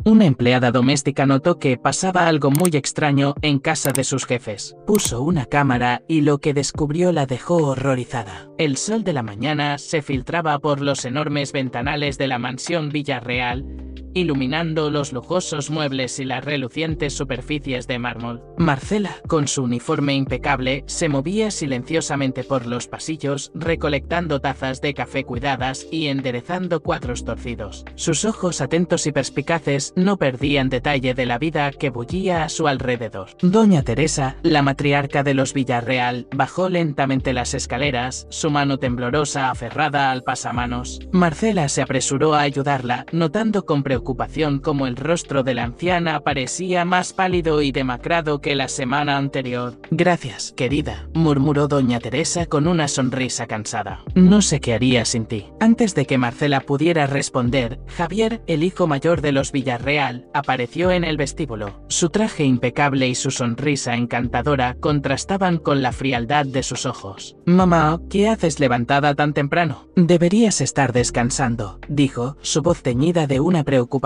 Una empleada doméstica notó que pasaba algo muy extraño en casa de sus jefes. Puso una cámara y lo que descubrió la dejó horrorizada. El sol de la mañana se filtraba por los enormes ventanales de la mansión Villarreal, iluminando los lujosos muebles y las relucientes superficies de mármol. Marcela, con su uniforme impecable, se movía silenciosamente por los pasillos, recolectando tazas de café cuidadas y enderezando cuadros torcidos. Sus ojos atentos y perspicaces no perdían detalle de la vida que bullía a su alrededor. Doña Teresa, la matriarca de los Villarreal, bajó lentamente las escaleras, su mano temblorosa aferrada al pasamanos. Marcela se apresuró a ayudarla, notando con preocupación como el rostro de la anciana parecía más pálido y demacrado que la semana anterior. «Gracias, querida», murmuró doña Teresa con una sonrisa cansada. «No sé qué haría sin ti». Antes de que Marcela pudiera responder, Javier, el hijo mayor de los Villarreal, apareció en el vestíbulo. Su traje impecable y su sonrisa encantadora contrastaban con la frialdad de sus ojos. «Mamá, ¿qué haces levantada tan temprano? Deberías estar descansando», dijo, su voz teñida de una preocupación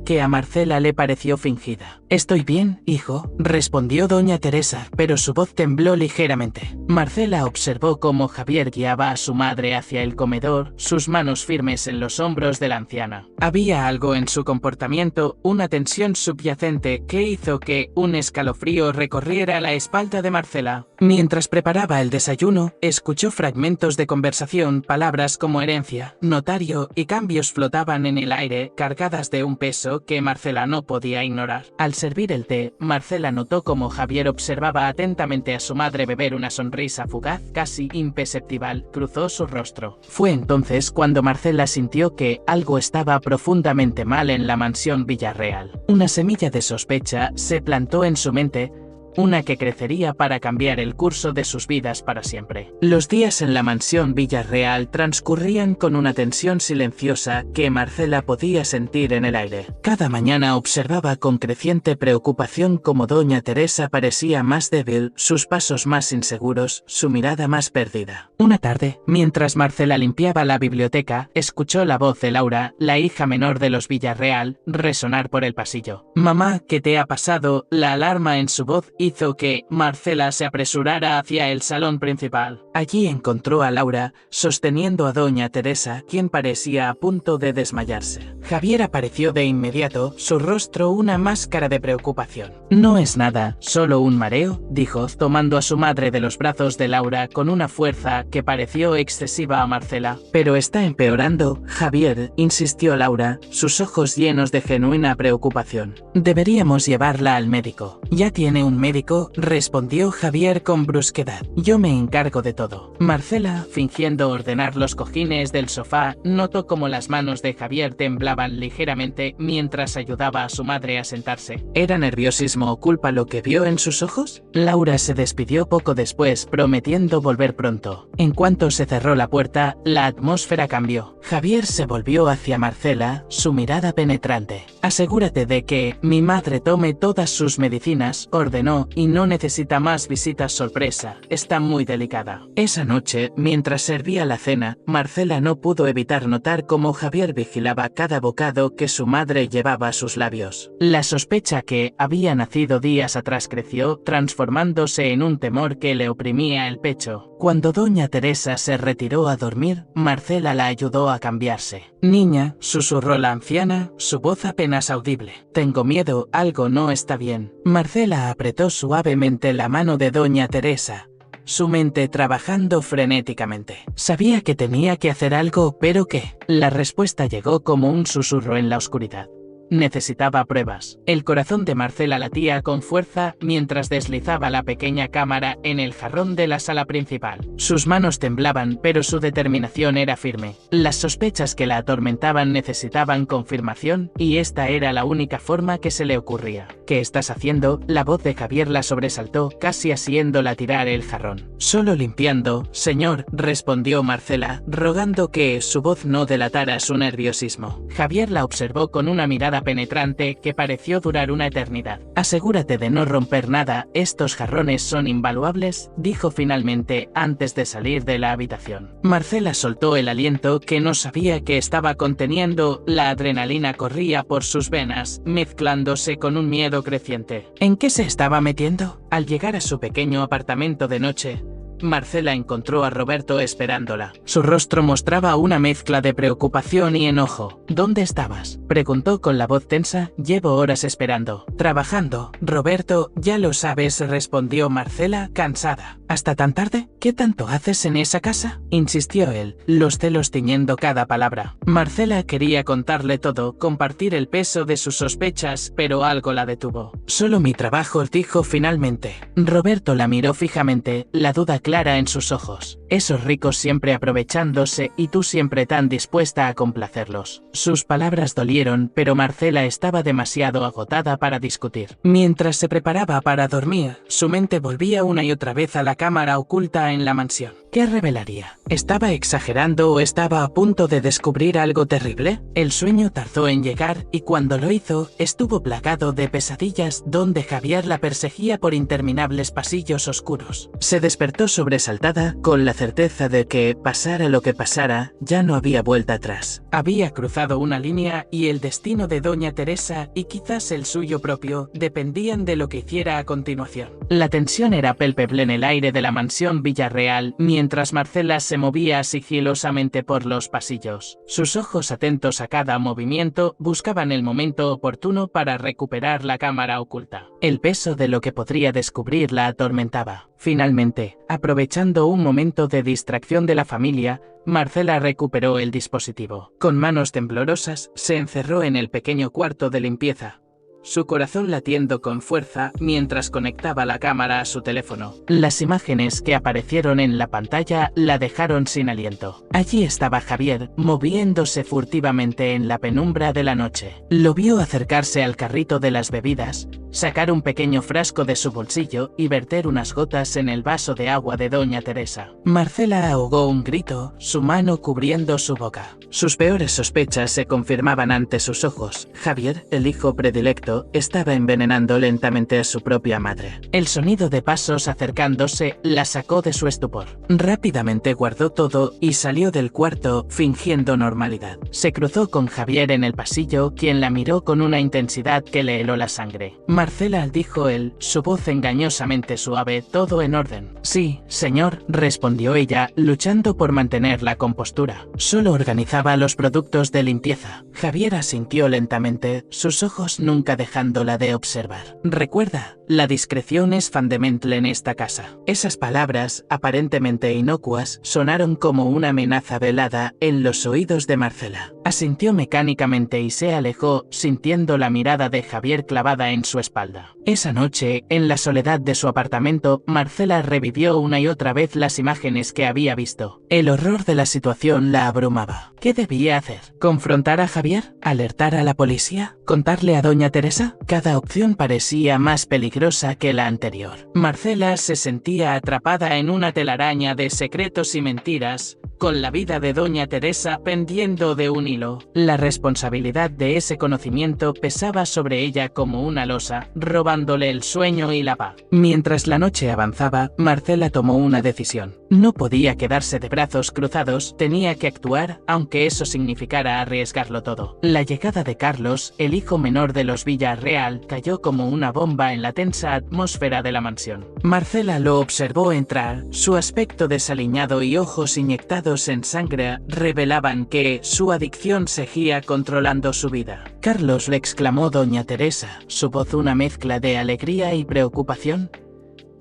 que a Marcela le pareció fingida. «Estoy bien, hijo», respondió doña Teresa, pero su voz tembló ligeramente. Marcela observó cómo Javier guiaba a su madre hacia el comedor, sus manos firmes en los hombros de la anciana. Había algo en su comportamiento, una tensión subyacente que hizo que un escalofrío recorriera la espalda de Marcela. Mientras preparaba el desayuno, escuchó fragmentos de conversación, palabras como herencia, notario y cambios flotaban en el aire, cargadas de un peso que Marcela no podía ignorar. Al servir el té, Marcela notó cómo Javier observaba atentamente a su madre beber. Una sonrisa fugaz, casi imperceptible, cruzó su rostro. Fue entonces cuando Marcela sintió que algo estaba profundamente mal en la mansión Villarreal. Una semilla de sospecha se plantó en su mente, una que crecería para cambiar el curso de sus vidas para siempre. Los días en la mansión Villarreal transcurrían con una tensión silenciosa que Marcela podía sentir en el aire. Cada mañana observaba con creciente preocupación cómo doña Teresa parecía más débil, sus pasos más inseguros, su mirada más perdida. Una tarde, mientras Marcela limpiaba la biblioteca, escuchó la voz de Laura, la hija menor de los Villarreal, resonar por el pasillo. «Mamá, ¿qué te ha pasado?». La alarma en su voz hizo que Marcela se apresurara hacia el salón principal. Allí encontró a Laura, sosteniendo a doña Teresa, quien parecía a punto de desmayarse. Javier apareció de inmediato, su rostro una máscara de preocupación. «No es nada, solo un mareo», dijo, tomando a su madre de los brazos de Laura con una fuerza que pareció excesiva a Marcela. «Pero está empeorando, Javier», insistió Laura, sus ojos llenos de genuina preocupación. «Deberíamos llevarla al médico». «Ya tiene un médico», respondió Javier con brusquedad. «Yo me encargo de todo». Marcela, fingiendo ordenar los cojines del sofá, notó cómo las manos de Javier temblaban ligeramente mientras ayudaba a su madre a sentarse. ¿Era nerviosismo o culpa lo que vio en sus ojos? Laura se despidió poco después, prometiendo volver pronto. En cuanto se cerró la puerta, la atmósfera cambió. Javier se volvió hacia Marcela, su mirada penetrante. «Asegúrate de que mi madre tome todas sus medicinas», ordenó, «y no necesita más visitas sorpresa, está muy delicada». Esa noche, mientras servía la cena, Marcela no pudo evitar notar cómo Javier vigilaba cada bocado que su madre llevaba a sus labios. La sospecha que había nacido días atrás creció, transformándose en un temor que le oprimía el pecho. Cuando doña Teresa se retiró a dormir, Marcela la ayudó a cambiarse. «Niña», susurró la anciana, su voz apenas audible. «Tengo miedo, algo no está bien». Marcela apretó suavemente la mano de doña Teresa, su mente trabajando frenéticamente. Sabía que tenía que hacer algo, pero ¿qué? La respuesta llegó como un susurro en la oscuridad. Necesitaba pruebas. El corazón de Marcela latía con fuerza mientras deslizaba la pequeña cámara en el jarrón de la sala principal. Sus manos temblaban, pero su determinación era firme. Las sospechas que la atormentaban necesitaban confirmación, y esta era la única forma que se le ocurría. ¿Qué estás haciendo? La voz de Javier la sobresaltó, casi haciéndola tirar el jarrón. Solo limpiando, señor, respondió Marcela, rogando que su voz no delatara su nerviosismo. Javier la observó con una mirada penetrante que pareció durar una eternidad. Asegúrate de no romper nada, estos jarrones son invaluables, dijo finalmente antes de salir de la habitación. Marcela soltó el aliento que no sabía que estaba conteniendo, la adrenalina corría por sus venas, mezclándose con un miedo creciente. ¿En qué se estaba metiendo? Al llegar a su pequeño apartamento de noche, Marcela encontró a Roberto esperándola. Su rostro mostraba una mezcla de preocupación y enojo. ¿Dónde estabas?, preguntó con la voz tensa. Llevo horas esperando. Trabajando. Roberto, ya lo sabes, respondió Marcela, cansada. ¿Hasta tan tarde? ¿Qué tanto haces en esa casa?, insistió él, los celos tiñendo cada palabra. Marcela quería contarle todo, compartir el peso de sus sospechas, pero algo la detuvo. Solo mi trabajo, dijo finalmente. Roberto la miró fijamente, la duda clara en sus ojos. Esos ricos siempre aprovechándose y tú siempre tan dispuesta a complacerlos. Sus palabras dolieron, pero Marcela estaba demasiado agotada para discutir. Mientras se preparaba para dormir, su mente volvía una y otra vez a la cámara oculta en la mansión. ¿Qué revelaría? ¿Estaba exagerando o estaba a punto de descubrir algo terrible? El sueño tardó en llegar y cuando lo hizo, estuvo plagado de pesadillas donde Javier la perseguía por interminables pasillos oscuros. Se despertó sobresaltada, con la certeza de que, pasara lo que pasara, ya no había vuelta atrás. Había cruzado una línea y el destino de doña Teresa, y quizás el suyo propio, dependían de lo que hiciera a continuación. La tensión era palpable en el aire de la mansión Villarreal, mientras Marcela se movía sigilosamente por los pasillos. Sus ojos atentos a cada movimiento buscaban el momento oportuno para recuperar la cámara oculta. El peso de lo que podría descubrir la atormentaba. Finalmente, aprovechando un momento de distracción de la familia, Marcela recuperó el dispositivo. Con manos temblorosas, se encerró en el pequeño cuarto de limpieza, su corazón latiendo con fuerza mientras conectaba la cámara a su teléfono. Las imágenes que aparecieron en la pantalla la dejaron sin aliento. Allí estaba Javier, moviéndose furtivamente en la penumbra de la noche. Lo vio acercarse al carrito de las bebidas, sacar un pequeño frasco de su bolsillo y verter unas gotas en el vaso de agua de doña Teresa. Marcela ahogó un grito, su mano cubriendo su boca. Sus peores sospechas se confirmaban ante sus ojos. Javier, el hijo predilecto, estaba envenenando lentamente a su propia madre. El sonido de pasos acercándose la sacó de su estupor. Rápidamente guardó todo y salió del cuarto, fingiendo normalidad. Se cruzó con Javier en el pasillo, quien la miró con una intensidad que le heló la sangre. Marcela, dijo él, su voz engañosamente suave, todo en orden. Sí, señor, respondió ella, luchando por mantener la compostura. Solo organizaba los productos de limpieza. Javier asintió lentamente, sus ojos nunca dejándola de observar. Recuerda, la discreción es fundamental en esta casa. Esas palabras, aparentemente inocuas, sonaron como una amenaza velada en los oídos de Marcela. Asintió mecánicamente y se alejó, sintiendo la mirada de Javier clavada en su espalda. Esa noche, en la soledad de su apartamento, Marcela revivió una y otra vez las imágenes que había visto. El horror de la situación la abrumaba. ¿Qué debía hacer? ¿Confrontar a Javier? ¿Alertar a la policía? ¿Contarle a doña Teresa? Cada opción parecía más peligrosa que la anterior. Marcela se sentía atrapada en una telaraña de secretos y mentiras, con la vida de doña Teresa pendiendo de un hilo. La responsabilidad de ese conocimiento pesaba sobre ella como una losa, robándole el sueño y la paz. Mientras la noche avanzaba, Marcela tomó una decisión. No podía quedarse de brazos cruzados, tenía que actuar, aunque eso significara arriesgarlo todo. La llegada de Carlos, el hijo menor de los Villarreal, cayó como una bomba en la tensa atmósfera de la mansión. Marcela lo observó entrar, su aspecto desaliñado y ojos inyectados en sangre revelaban que su adicción seguía controlando su vida. Carlos, le exclamó doña Teresa, su voz una mezcla de alegría y preocupación.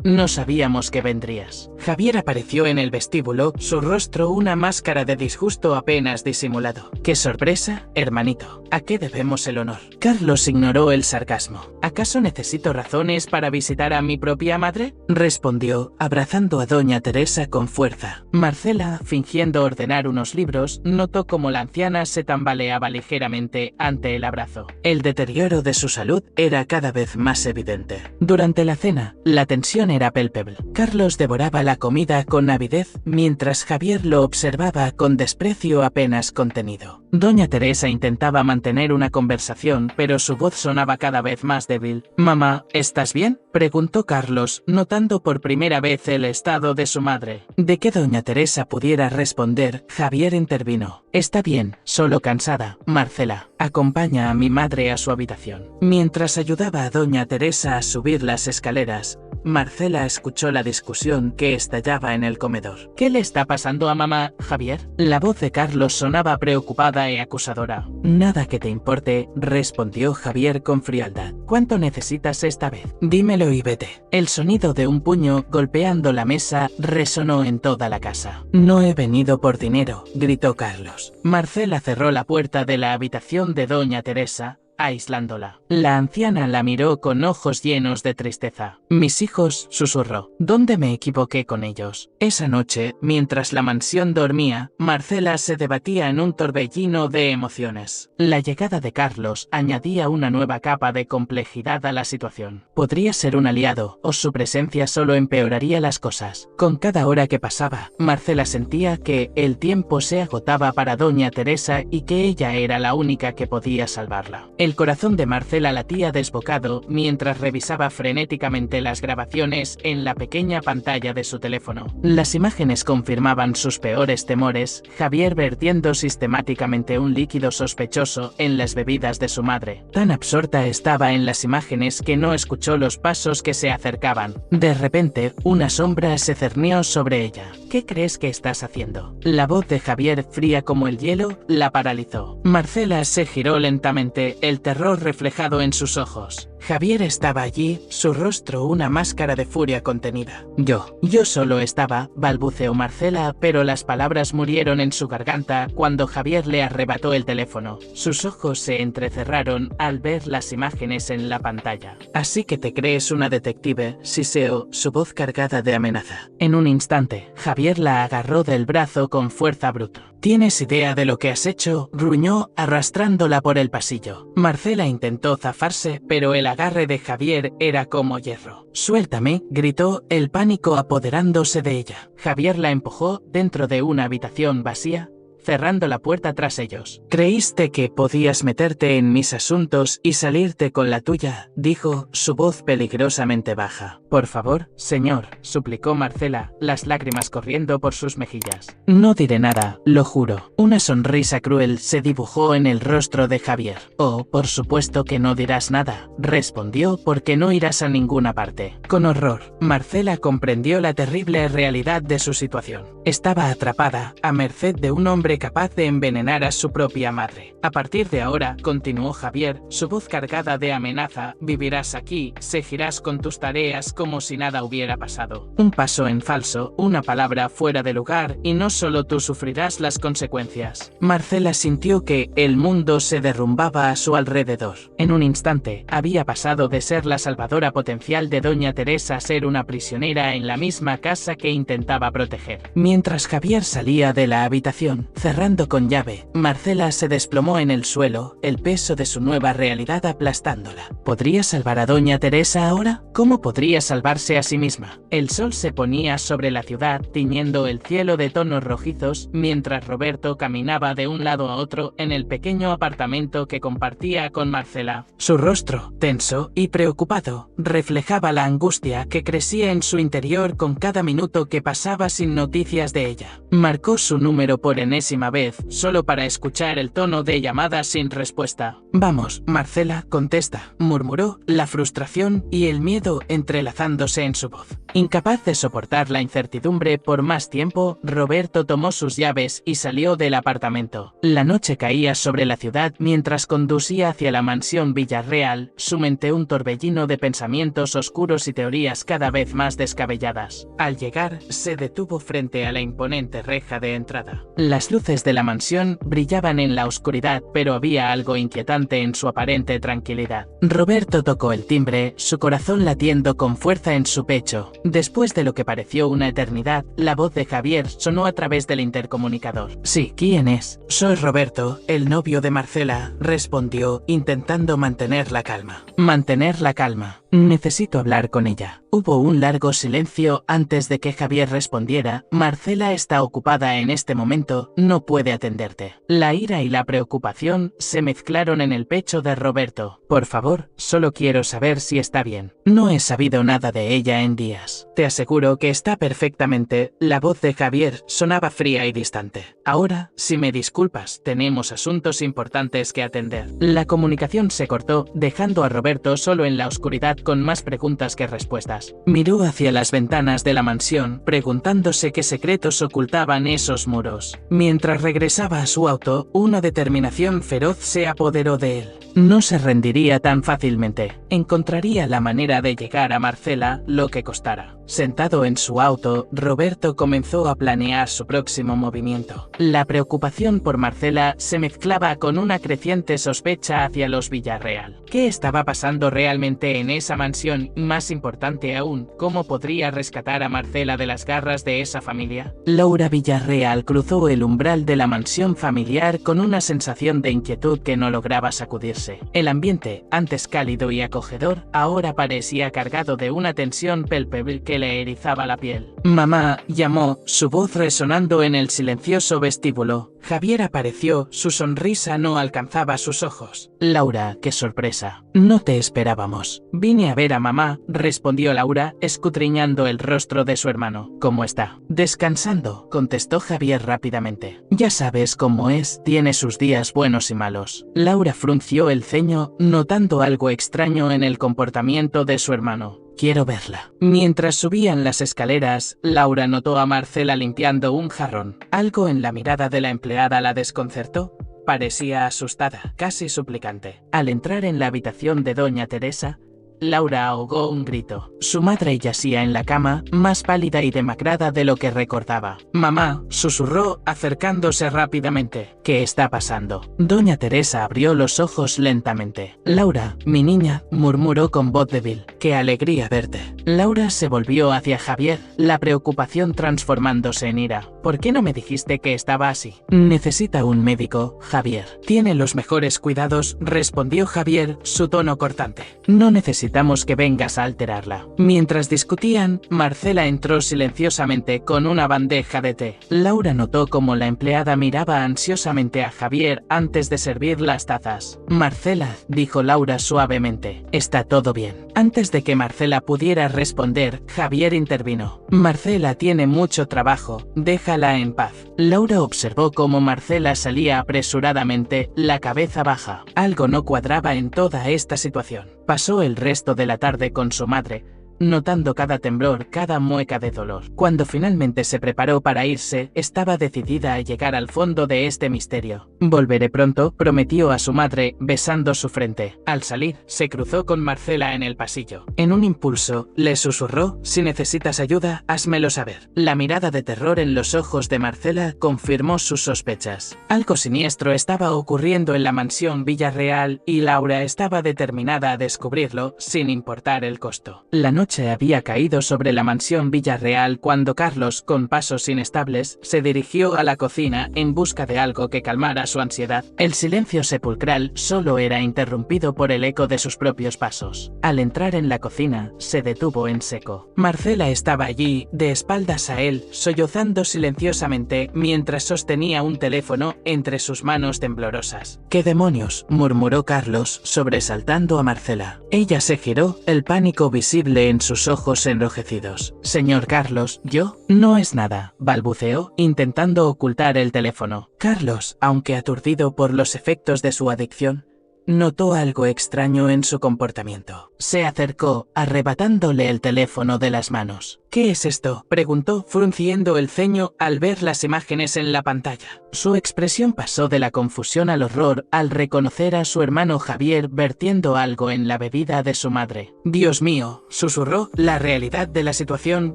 No sabíamos que vendrías. Javier apareció en el vestíbulo, su rostro una máscara de disgusto apenas disimulado. ¡Qué sorpresa, hermanito! ¿A qué debemos el honor? Carlos ignoró el sarcasmo. ¿Acaso necesito razones para visitar a mi propia madre? Respondió, abrazando a doña Teresa con fuerza. Marcela, fingiendo ordenar unos libros, notó cómo la anciana se tambaleaba ligeramente ante el abrazo. El deterioro de su salud era cada vez más evidente. Durante la cena, la tensión era palpable. Carlos devoraba la comida con avidez, mientras Javier lo observaba con desprecio apenas contenido. Doña Teresa intentaba mantener una conversación, pero su voz sonaba cada vez más débil. «Mamá, ¿estás bien?», preguntó Carlos, notando por primera vez el estado de su madre. De que doña Teresa pudiera responder, Javier intervino. «Está bien, solo cansada. Marcela, acompaña a mi madre a su habitación». Mientras ayudaba a doña Teresa a subir las escaleras, Marcela escuchó la discusión que estallaba en el comedor. «¿Qué le está pasando a mamá, Javier?». La voz de Carlos sonaba preocupada y acusadora. «Nada que te importe», respondió Javier con frialdad. «¿Cuánto necesitas esta vez? Dímelo y vete». El sonido de un puño golpeando la mesa resonó en toda la casa. «No he venido por dinero», gritó Carlos. Marcela cerró la puerta de la habitación de doña Teresa, aislándola. La anciana la miró con ojos llenos de tristeza. «Mis hijos», susurró. «¿Dónde me equivoqué con ellos?». Esa noche, mientras la mansión dormía, Marcela se debatía en un torbellino de emociones. La llegada de Carlos añadía una nueva capa de complejidad a la situación. Podría ser un aliado, o su presencia solo empeoraría las cosas. Con cada hora que pasaba, Marcela sentía que el tiempo se agotaba para doña Teresa y que ella era la única que podía salvarla. El corazón de Marcela latía desbocado mientras revisaba frenéticamente las grabaciones en la pequeña pantalla de su teléfono. Las imágenes confirmaban sus peores temores, Javier vertiendo sistemáticamente un líquido sospechoso en las bebidas de su madre. Tan absorta estaba en las imágenes que no escuchó los pasos que se acercaban. De repente, una sombra se cernió sobre ella. «¿Qué crees que estás haciendo?». La voz de Javier, fría como el hielo, la paralizó. Marcela se giró lentamente, el terror reflejado en sus ojos. Javier estaba allí, su rostro una máscara de furia contenida. Yo solo estaba», balbuceó Marcela, pero las palabras murieron en su garganta cuando Javier le arrebató el teléfono. Sus ojos se entrecerraron al ver las imágenes en la pantalla. «Así que te crees una detective», siseó, su voz cargada de amenaza. En un instante, Javier la agarró del brazo con fuerza bruta. «¿Tienes idea de lo que has hecho?», gruñó, arrastrándola por el pasillo. Marcela intentó zafarse, pero el agarre de Javier era como hierro. «Suéltame», gritó, el pánico apoderándose de ella. Javier la empujó dentro de una habitación vacía, cerrando la puerta tras ellos. «Creíste que podías meterte en mis asuntos y salirte con la tuya», dijo, su voz peligrosamente baja. «Por favor, señor», suplicó Marcela, las lágrimas corriendo por sus mejillas. «No diré nada, lo juro». Una sonrisa cruel se dibujó en el rostro de Javier. «Oh, por supuesto que no dirás nada», respondió, «porque no irás a ninguna parte». Con horror, Marcela comprendió la terrible realidad de su situación. Estaba atrapada, a merced de un hombre capaz de envenenar a su propia madre. «A partir de ahora», continuó Javier, su voz cargada de amenaza, «vivirás aquí, seguirás con tus tareas como si nada hubiera pasado. Un paso en falso, una palabra fuera de lugar, y no solo tú sufrirás las consecuencias». Marcela sintió que el mundo se derrumbaba a su alrededor. En un instante, había pasado de ser la salvadora potencial de doña Teresa a ser una prisionera en la misma casa que intentaba proteger. Mientras Javier salía de la habitación, cerrando con llave, Marcela se desplomó en el suelo, el peso de su nueva realidad aplastándola. ¿Podría salvar a doña Teresa ahora? ¿Cómo podría salvarse a sí misma? El sol se ponía sobre la ciudad, tiñendo el cielo de tonos rojizos, mientras Roberto caminaba de un lado a otro en el pequeño apartamento que compartía con Marcela. Su rostro, tenso y preocupado, reflejaba la angustia que crecía en su interior con cada minuto que pasaba sin noticias de ella. Marcó su número por enésima última vez, solo para escuchar el tono de llamada sin respuesta. Vamos, Marcela, contesta, murmuró, la frustración y el miedo entrelazándose en su voz. Incapaz de soportar la incertidumbre por más tiempo, Roberto tomó sus llaves y salió del apartamento. La noche caía sobre la ciudad mientras conducía hacia la mansión Villarreal, su mente un torbellino de pensamientos oscuros y teorías cada vez más descabelladas. Al llegar, se detuvo frente a la imponente reja de entrada. Las luces de la mansión brillaban en la oscuridad, pero había algo inquietante en su aparente tranquilidad. Roberto tocó el timbre, su corazón latiendo con fuerza en su pecho. Después de lo que pareció una eternidad, la voz de Javier sonó a través del intercomunicador. Sí, ¿quién es? Soy Roberto, el novio de Marcela, respondió, intentando mantener la calma. Mantener la calma. Necesito hablar con ella. Hubo un largo silencio antes de que Javier respondiera. Marcela está ocupada en este momento, no puede atenderte. La ira y la preocupación se mezclaron en el pecho de Roberto. Por favor, solo quiero saber si está bien. No he sabido nada de ella en días. Te aseguro que está perfectamente. La voz de Javier sonaba fría y distante. Ahora, si me disculpas, tenemos asuntos importantes que atender. La comunicación se cortó, dejando a Roberto solo en la oscuridad con más preguntas que respuestas. Miró hacia las ventanas de la mansión, preguntándose qué secretos ocultaban esos muros. Mientras regresaba a su auto, una determinación feroz se apoderó de él. No se rendiría tan fácilmente. Encontraría la manera de llegar a Marcela, lo que costara. Sentado en su auto, Roberto comenzó a planear su próximo movimiento. La preocupación por Marcela se mezclaba con una creciente sospecha hacia los Villarreal. ¿Qué estaba pasando realmente en esa mansión? Más importante aún, ¿cómo podría rescatar a Marcela de las garras de esa familia? Laura Villarreal cruzó el umbral de la mansión familiar con una sensación de inquietud que no lograba sacudirse. El ambiente, antes cálido y acogedor, ahora parecía cargado de una tensión palpable que le erizaba la piel. Mamá, llamó, su voz resonando en el silencioso vestíbulo. Javier apareció, su sonrisa no alcanzaba sus ojos. Laura, qué sorpresa. No te esperábamos. Vine a ver a mamá, respondió Laura, escudriñando el rostro de su hermano. ¿Cómo está? Descansando, contestó Javier rápidamente. Ya sabes cómo es, tiene sus días buenos y malos. Laura frunció el ceño, notando algo extraño en el comportamiento de su hermano. Quiero verla. Mientras subían las escaleras, Laura notó a Marcela limpiando un jarrón. Algo en la mirada de la empleada la desconcertó. Parecía asustada, casi suplicante. Al entrar en la habitación de doña Teresa, Laura ahogó un grito. Su madre yacía en la cama, más pálida y demacrada de lo que recordaba. Mamá, susurró, acercándose rápidamente. ¿Qué está pasando? Doña Teresa abrió los ojos lentamente. Laura, mi niña, murmuró con voz débil. Qué alegría verte. Laura se volvió hacia Javier, la preocupación transformándose en ira. ¿Por qué no me dijiste que estaba así? Necesita un médico, Javier. Tiene los mejores cuidados, respondió Javier, su tono cortante. No necesitamos que vengas a alterarla. Mientras discutían, Marcela entró silenciosamente con una bandeja de té. Laura notó cómo la empleada miraba ansiosamente a Javier antes de servir las tazas. Marcela, dijo Laura suavemente, está todo bien. Antes de que Marcela pudiera responder, Javier intervino. Marcela tiene mucho trabajo, déjala en paz. Laura observó cómo Marcela salía apresuradamente, la cabeza baja. Algo no cuadraba en toda esta situación. Pasó el resto de la tarde con su madre, notando cada temblor, cada mueca de dolor. Cuando finalmente se preparó para irse, estaba decidida a llegar al fondo de este misterio. Volveré pronto, prometió a su madre, besando su frente. Al salir, se cruzó con Marcela en el pasillo. En un impulso, le susurró, si necesitas ayuda, házmelo saber. La mirada de terror en los ojos de Marcela confirmó sus sospechas. Algo siniestro estaba ocurriendo en la mansión Villarreal y Laura estaba determinada a descubrirlo, sin importar el costo. La noche había caído sobre la mansión Villarreal cuando Carlos, con pasos inestables, se dirigió a la cocina en busca de algo que calmara su ansiedad. El silencio sepulcral solo era interrumpido por el eco de sus propios pasos. Al entrar en la cocina, se detuvo en seco. Marcela estaba allí, de espaldas a él, sollozando silenciosamente mientras sostenía un teléfono entre sus manos temblorosas. ¿Qué demonios?, murmuró Carlos, sobresaltando a Marcela. Ella se giró, el pánico visible en en sus ojos enrojecidos. Señor Carlos, ¿yo? No es nada, balbuceó, intentando ocultar el teléfono. Carlos, aunque aturdido por los efectos de su adicción, notó algo extraño en su comportamiento. Se acercó, arrebatándole el teléfono de las manos. ¿Qué es esto?, preguntó, frunciendo el ceño al ver las imágenes en la pantalla. Su expresión pasó de la confusión al horror al reconocer a su hermano Javier vertiendo algo en la bebida de su madre. Dios mío, susurró, la realidad de la situación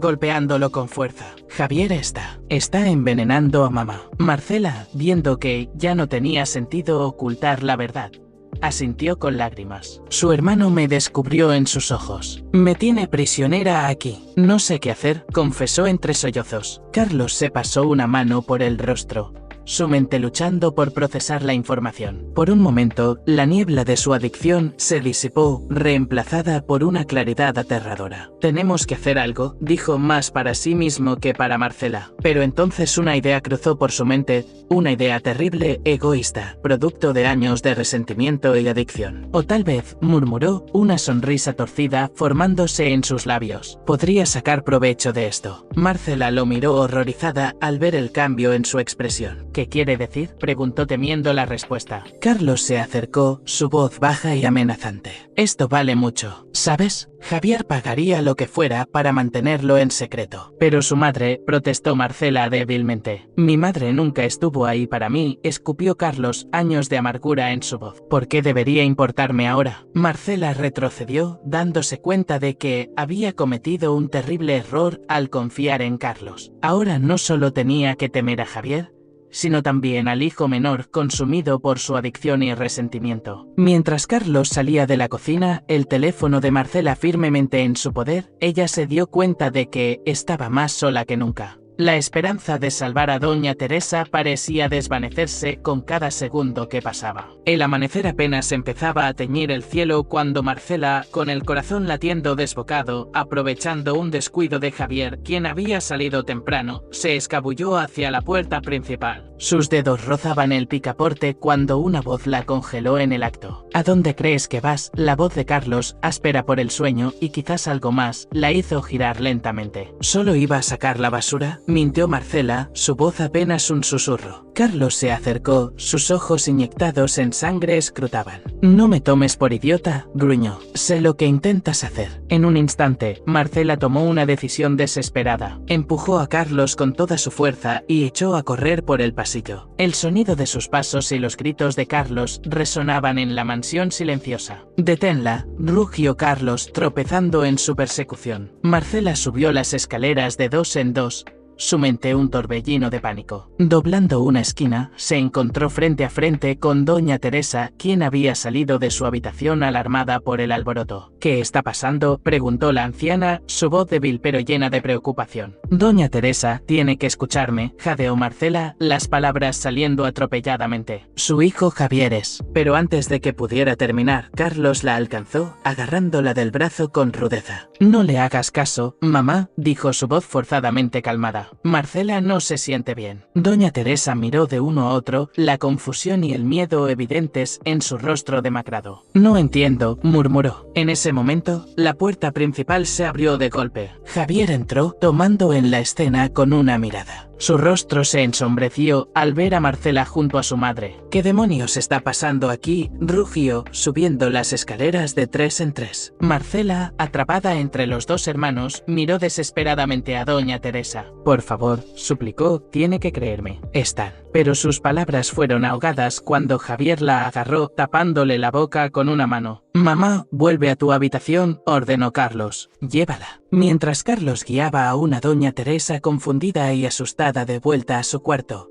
golpeándolo con fuerza. Javier está envenenando a mamá. Marcela, viendo que ya no tenía sentido ocultar la verdad, asintió con lágrimas. Su hermano me descubrió en sus ojos. Me tiene prisionera aquí. No sé qué hacer, confesó entre sollozos. Carlos se pasó una mano por el rostro, su mente luchando por procesar la información. Por un momento, la niebla de su adicción se disipó, reemplazada por una claridad aterradora. Tenemos que hacer algo, dijo más para sí mismo que para Marcela. Pero entonces una idea cruzó por su mente, una idea terrible, egoísta, producto de años de resentimiento y adicción. O tal vez, murmuró, una sonrisa torcida formándose en sus labios. Podría sacar provecho de esto. Marcela lo miró horrorizada al ver el cambio en su expresión. ¿Qué quiere decir?, preguntó temiendo la respuesta. Carlos se acercó, su voz baja y amenazante. Esto vale mucho, ¿sabes? Javier pagaría lo que fuera para mantenerlo en secreto. Pero su madre, protestó Marcela débilmente. Mi madre nunca estuvo ahí para mí, escupió Carlos, años de amargura en su voz. ¿Por qué debería importarme ahora? Marcela retrocedió, dándose cuenta de que había cometido un terrible error al confiar en Carlos. Ahora no solo tenía que temer a Javier, sino también al hijo menor consumido por su adicción y resentimiento. Mientras Carlos salía de la cocina, el teléfono de Marcela firmemente en su poder, ella se dio cuenta de que estaba más sola que nunca. La esperanza de salvar a doña Teresa parecía desvanecerse con cada segundo que pasaba. El amanecer apenas empezaba a teñir el cielo cuando Marcela, con el corazón latiendo desbocado, aprovechando un descuido de Javier, quien había salido temprano, se escabulló hacia la puerta principal. Sus dedos rozaban el picaporte cuando una voz la congeló en el acto. ¿A dónde crees que vas? La voz de Carlos, áspera por el sueño y quizás algo más, la hizo girar lentamente. ¿Solo iba a sacar la basura?, mintió Marcela, su voz apenas un susurro. Carlos se acercó, sus ojos inyectados en sangre escrutaban. No me tomes por idiota, gruñó. Sé lo que intentas hacer. En un instante, Marcela tomó una decisión desesperada. Empujó a Carlos con toda su fuerza y echó a correr por el pasillo. El sonido de sus pasos y los gritos de Carlos resonaban en la mansión silenciosa. Deténla, rugió Carlos, tropezando en su persecución. Marcela subió las escaleras de dos en dos, su mente un torbellino de pánico. Doblando una esquina, se encontró frente a frente con doña Teresa, quien había salido de su habitación alarmada por el alboroto. ¿Qué está pasando?, preguntó la anciana, su voz débil pero llena de preocupación. Doña Teresa, tiene que escucharme, jadeó Marcela, las palabras saliendo atropelladamente. Su hijo Javier es. Pero antes de que pudiera terminar, Carlos la alcanzó, agarrándola del brazo con rudeza. No le hagas caso, mamá, dijo su voz forzadamente calmada. Marcela no se siente bien. Doña Teresa miró de uno a otro, la confusión y el miedo evidentes en su rostro demacrado. No entiendo, murmuró. En ese momento, la puerta principal se abrió de golpe. Javier entró, tomando en la escena con una mirada. Su rostro se ensombreció al ver a Marcela junto a su madre. ¿Qué demonios está pasando aquí?, rugió, subiendo las escaleras de 3 en 3. Marcela, atrapada entre los dos hermanos, miró desesperadamente a doña Teresa. Por favor, suplicó, tiene que creerme. Están. Pero sus palabras fueron ahogadas cuando Javier la agarró, tapándole la boca con una mano. Mamá, vuelve a tu habitación, ordenó Carlos. Llévala. Mientras Carlos guiaba a una doña Teresa confundida y asustada de vuelta a su cuarto,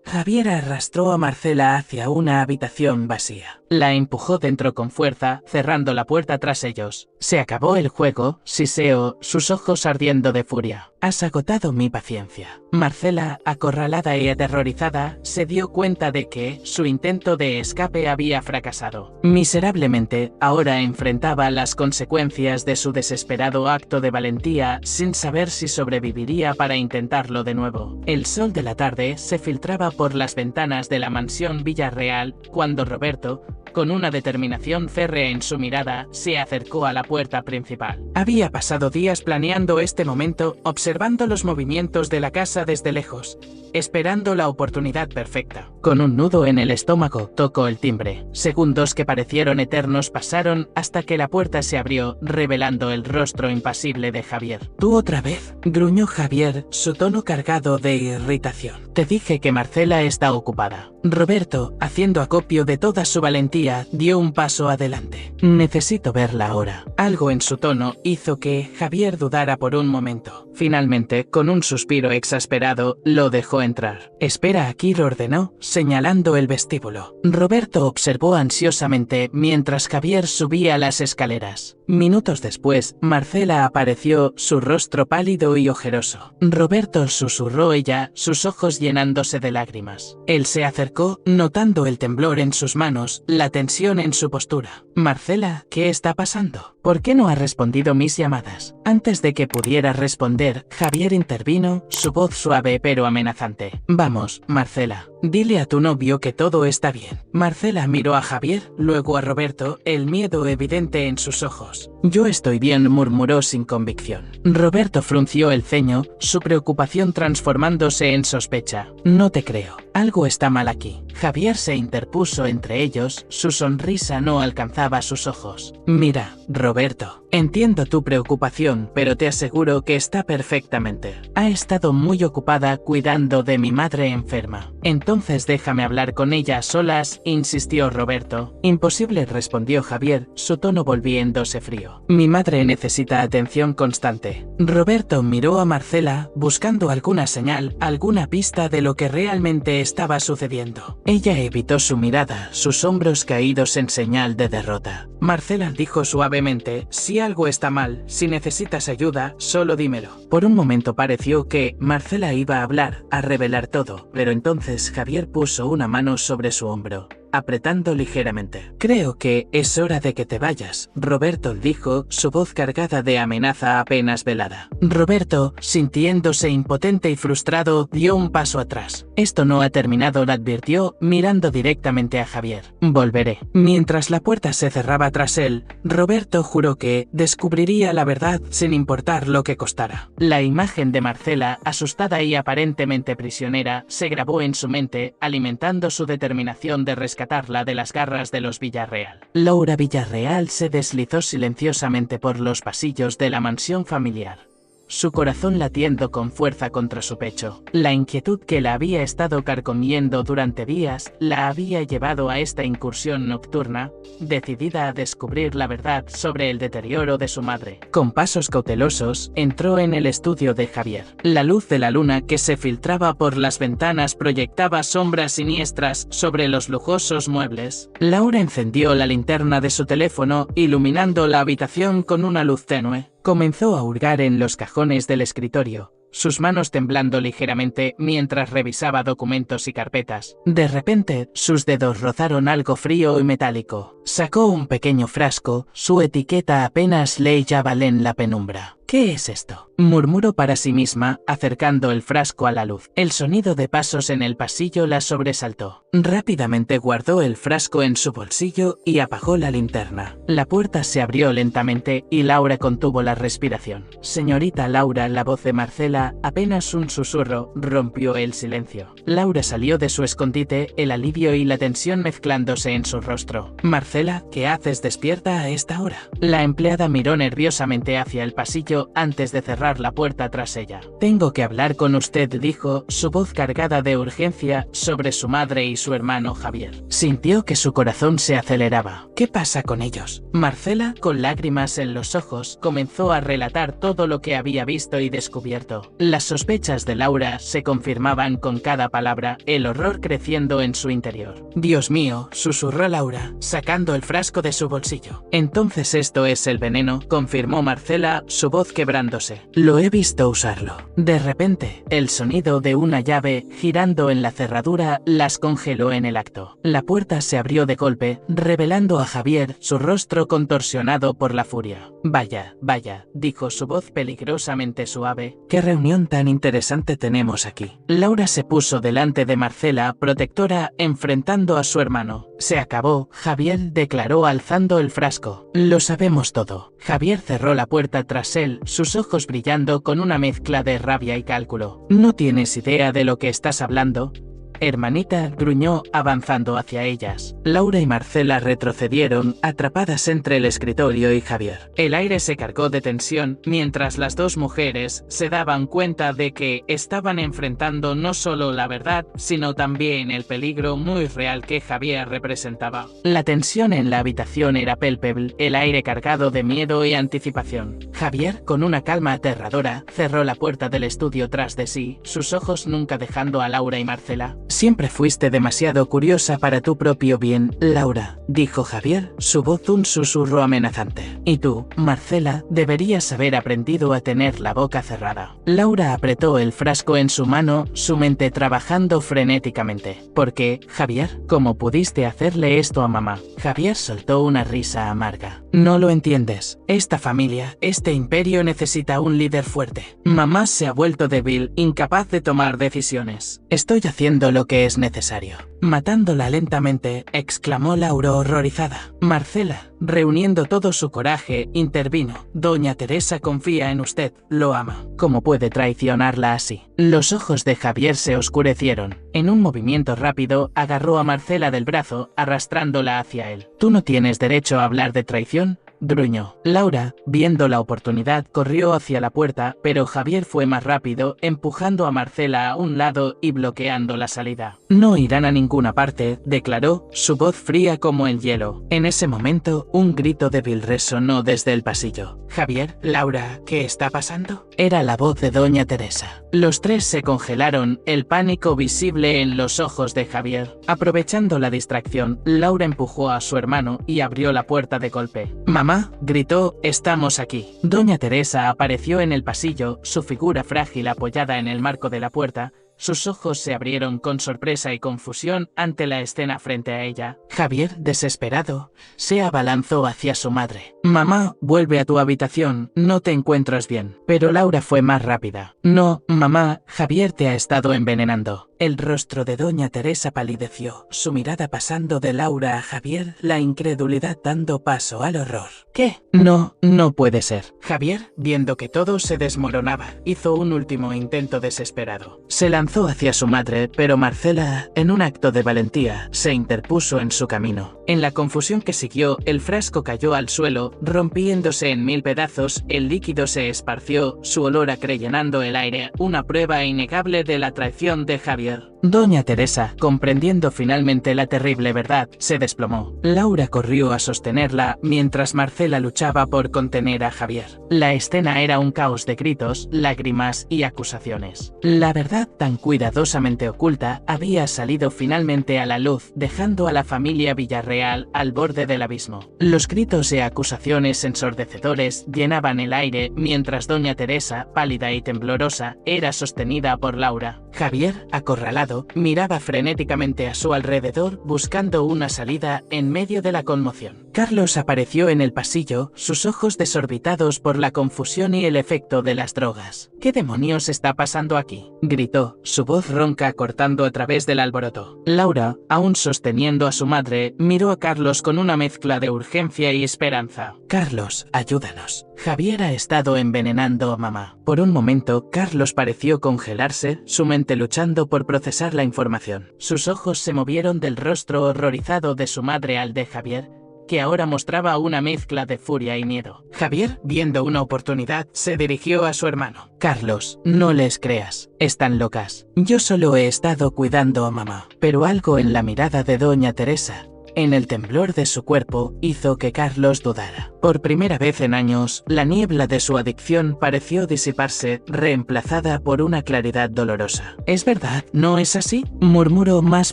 Javier arrastró a Marcela hacia una habitación vacía. La empujó dentro con fuerza, cerrando la puerta tras ellos. Se acabó el juego, siseó, sus ojos ardiendo de furia. Has agotado mi paciencia. Marcela, acorralada y aterrorizada, se dio cuenta de que su intento de escape había fracasado. Miserablemente, ahora enfrentaba las consecuencias de su desesperado acto de valentía sin saber si sobreviviría para intentarlo de nuevo. El sol de la tarde se filtraba por las ventanas de la mansión Villarreal cuando Roberto, Con una determinación férrea en su mirada, se acercó a la puerta principal. Había pasado días planeando este momento, observando los movimientos de la casa desde lejos, esperando la oportunidad perfecta. Con un nudo en el estómago, tocó el timbre. Segundos que parecieron eternos pasaron hasta que la puerta se abrió, revelando el rostro impasible de Javier. «¿Tú otra vez?», gruñó Javier, su tono cargado de irritación. «Te dije que Marcela está ocupada». Roberto, haciendo acopio de toda su valentía, dio un paso adelante. «Necesito verla ahora». Algo en su tono hizo que Javier dudara por un momento. Finalmente, con un suspiro exasperado, lo dejó entrar. «Espera aquí», ordenó, señalando el vestíbulo. Roberto observó ansiosamente mientras Javier subía las escaleras. Minutos después, Marcela apareció, su rostro pálido y ojeroso. «Roberto», susurró ella, sus ojos llenándose de lágrimas. Él se acercó, notando el temblor en sus manos, la tensión en su postura. «Marcela, ¿qué está pasando? ¿Por qué no ha respondido mis llamadas?». Antes de que pudiera responder, Javier intervino, su voz suave pero amenazante. «Vamos, Marcela, dile a tu novio que todo está bien». Marcela miró a Javier, luego a Roberto, el miedo evidente en sus ojos. «Yo estoy bien», murmuró sin convicción. Roberto frunció el ceño, su preocupación transformándose en sospecha. «No te creo. Algo está mal aquí». Javier se interpuso entre ellos, su sonrisa no alcanzaba sus ojos. «Mira, Roberto, entiendo tu preocupación, pero te aseguro que está perfectamente. Ha estado muy ocupada cuidando de mi madre enferma». «Entonces déjame hablar con ella a solas», insistió Roberto. «Imposible», respondió Javier, su tono volviéndose frío. «Mi madre necesita atención constante». Roberto miró a Marcela, buscando alguna señal, alguna pista de lo que realmente estaba sucediendo. Ella evitó su mirada, sus hombros caídos en señal de derrota. Marcela dijo suavemente: «Si algo está mal, si necesitas ayuda, solo dímelo». Por un momento pareció que Marcela iba a hablar, a revelar todo, pero entonces Javier puso una mano sobre su hombro, apretando ligeramente. «Creo que es hora de que te vayas», Roberto dijo, su voz cargada de amenaza apenas velada. Roberto, sintiéndose impotente y frustrado, dio un paso atrás. «Esto no ha terminado», le advirtió, mirando directamente a Javier. «Volveré». Mientras la puerta se cerraba tras él, Roberto juró que descubriría la verdad sin importar lo que costara. La imagen de Marcela, asustada y aparentemente prisionera, se grabó en su mente, alimentando su determinación de rescatarla de las garras de los Villarreal. Laura Villarreal se deslizó silenciosamente por los pasillos de la mansión familiar, su corazón latiendo con fuerza contra su pecho. La inquietud que la había estado carcomiendo durante días la había llevado a esta incursión nocturna, decidida a descubrir la verdad sobre el deterioro de su madre. Con pasos cautelosos, entró en el estudio de Javier. La luz de la luna que se filtraba por las ventanas proyectaba sombras siniestras sobre los lujosos muebles. Laura encendió la linterna de su teléfono, iluminando la habitación con una luz tenue. Comenzó a hurgar en los cajones del escritorio, sus manos temblando ligeramente mientras revisaba documentos y carpetas. De repente, sus dedos rozaron algo frío y metálico. Sacó un pequeño frasco, su etiqueta apenas leía en la penumbra. «¿Qué es esto?», murmuró para sí misma, acercando el frasco a la luz. El sonido de pasos en el pasillo la sobresaltó. Rápidamente guardó el frasco en su bolsillo y apagó la linterna. La puerta se abrió lentamente y Laura contuvo la respiración. «Señorita Laura», la voz de Marcela, apenas un susurro, rompió el silencio. Laura salió de su escondite, el alivio y la tensión mezclándose en su rostro. «Marcela, ¿qué haces despierta a esta hora?». La empleada miró nerviosamente hacia el pasillo antes de cerrar la puerta tras ella. «Tengo que hablar con usted», dijo, su voz cargada de urgencia, sobre su madre y su hermano Javier. Sintió que su corazón se aceleraba. «¿Qué pasa con ellos?». Marcela, con lágrimas en los ojos, comenzó a relatar todo lo que había visto y descubierto. Las sospechas de Laura se confirmaban con cada palabra, el horror creciendo en su interior. «Dios mío», susurró Laura, sacando sacando el frasco de su bolsillo. Entonces esto es el veneno, confirmó Marcela, su voz quebrándose. Lo he visto usarlo. De repente, el sonido de una llave girando en la cerradura las congeló en el acto. La puerta se abrió de golpe, revelando a Javier, su rostro contorsionado por la furia. Vaya, vaya, dijo su voz peligrosamente suave. ¿Qué reunión tan interesante tenemos aquí? Laura se puso delante de Marcela, protectora, enfrentando a su hermano. Se acabó, Javier declaró alzando el frasco. Lo sabemos todo. Javier cerró la puerta tras él, sus ojos brillando con una mezcla de rabia y cálculo. ¿No tienes idea de lo que estás hablando? Hermanita, gruñó, avanzando hacia ellas. Laura y Marcela retrocedieron, atrapadas entre el escritorio y Javier. El aire se cargó de tensión, mientras las dos mujeres se daban cuenta de que estaban enfrentando no solo la verdad, sino también el peligro muy real que Javier representaba. La tensión en la habitación era palpable, el aire cargado de miedo y anticipación. Javier, con una calma aterradora, cerró la puerta del estudio tras de sí, sus ojos nunca dejando a Laura y Marcela. Siempre fuiste demasiado curiosa para tu propio bien, Laura, dijo Javier, su voz un susurro amenazante. Y tú, Marcela, deberías haber aprendido a tener la boca cerrada. Laura apretó el frasco en su mano, su mente trabajando frenéticamente. ¿Por qué, Javier? ¿Cómo pudiste hacerle esto a mamá? Javier soltó una risa amarga. No lo entiendes. Esta familia, este imperio necesita un líder fuerte. Mamá se ha vuelto débil, incapaz de tomar decisiones. Estoy haciendo lo que es necesario. Matándola lentamente, exclamó Laura horrorizada. Marcela, reuniendo todo su coraje, intervino. Doña Teresa confía en usted, lo ama. ¿Cómo puede traicionarla así? Los ojos de Javier se oscurecieron. En un movimiento rápido, agarró a Marcela del brazo, arrastrándola hacia él. ¿Tú no tienes derecho a hablar de traición?, gruñó. Laura, viendo la oportunidad, corrió hacia la puerta, pero Javier fue más rápido, empujando a Marcela a un lado y bloqueando la salida. No irán a ninguna parte, declaró, su voz fría como el hielo. En ese momento, un grito débil resonó desde el pasillo. Javier, Laura, ¿qué está pasando? Era la voz de Doña Teresa. Los tres se congelaron, el pánico visible en los ojos de Javier. Aprovechando la distracción, Laura empujó a su hermano y abrió la puerta de golpe. «Mamá», gritó, «estamos aquí». Doña Teresa apareció en el pasillo, su figura frágil apoyada en el marco de la puerta. Sus ojos se abrieron con sorpresa y confusión ante la escena frente a ella. Javier, desesperado, se abalanzó hacia su madre. «Mamá, vuelve a tu habitación, no te encuentras bien». Pero Laura fue más rápida. «No, mamá, Javier te ha estado envenenando». El rostro de Doña Teresa palideció, su mirada pasando de Laura a Javier, la incredulidad dando paso al horror. ¿Qué? No, no puede ser. Javier, viendo que todo se desmoronaba, hizo un último intento desesperado. Se lanzó hacia su madre, pero Marcela, en un acto de valentía, se interpuso en su camino. En la confusión que siguió, el frasco cayó al suelo, rompiéndose en 1000 pedazos, el líquido se esparció, su olor acre llenando el aire, una prueba innegable de la traición de Javier. Doña Teresa, comprendiendo finalmente la terrible verdad, se desplomó. Laura corrió a sostenerla, mientras Marcela luchaba por contener a Javier. La escena era un caos de gritos, lágrimas y acusaciones. La verdad tan cuidadosamente oculta había salido finalmente a la luz, dejando a la familia Villarreal al borde del abismo. Los gritos y acusaciones ensordecedores llenaban el aire, mientras Doña Teresa, pálida y temblorosa, era sostenida por Laura. Javier, acorralado, miraba frenéticamente a su alrededor buscando una salida en medio de la conmoción. Carlos apareció en el pasillo, sus ojos desorbitados por la confusión y el efecto de las drogas. ¿Qué demonios está pasando aquí?, gritó, su voz ronca cortando a través del alboroto. Laura, aún sosteniendo a su madre, miró a Carlos con una mezcla de urgencia y esperanza. «Carlos, ayúdanos. Javier ha estado envenenando a mamá». Por un momento, Carlos pareció congelarse, su mente luchando por procesar la información. Sus ojos se movieron del rostro horrorizado de su madre al de Javier, que ahora mostraba una mezcla de furia y miedo. Javier, viendo una oportunidad, se dirigió a su hermano. «Carlos, no les creas. Están locas. Yo solo he estado cuidando a mamá». Pero algo en la mirada de Doña Teresa en el temblor de su cuerpo, hizo que Carlos dudara. Por primera vez en años, la niebla de su adicción pareció disiparse, reemplazada por una claridad dolorosa. «¿Es verdad? ¿No es así?», murmuró más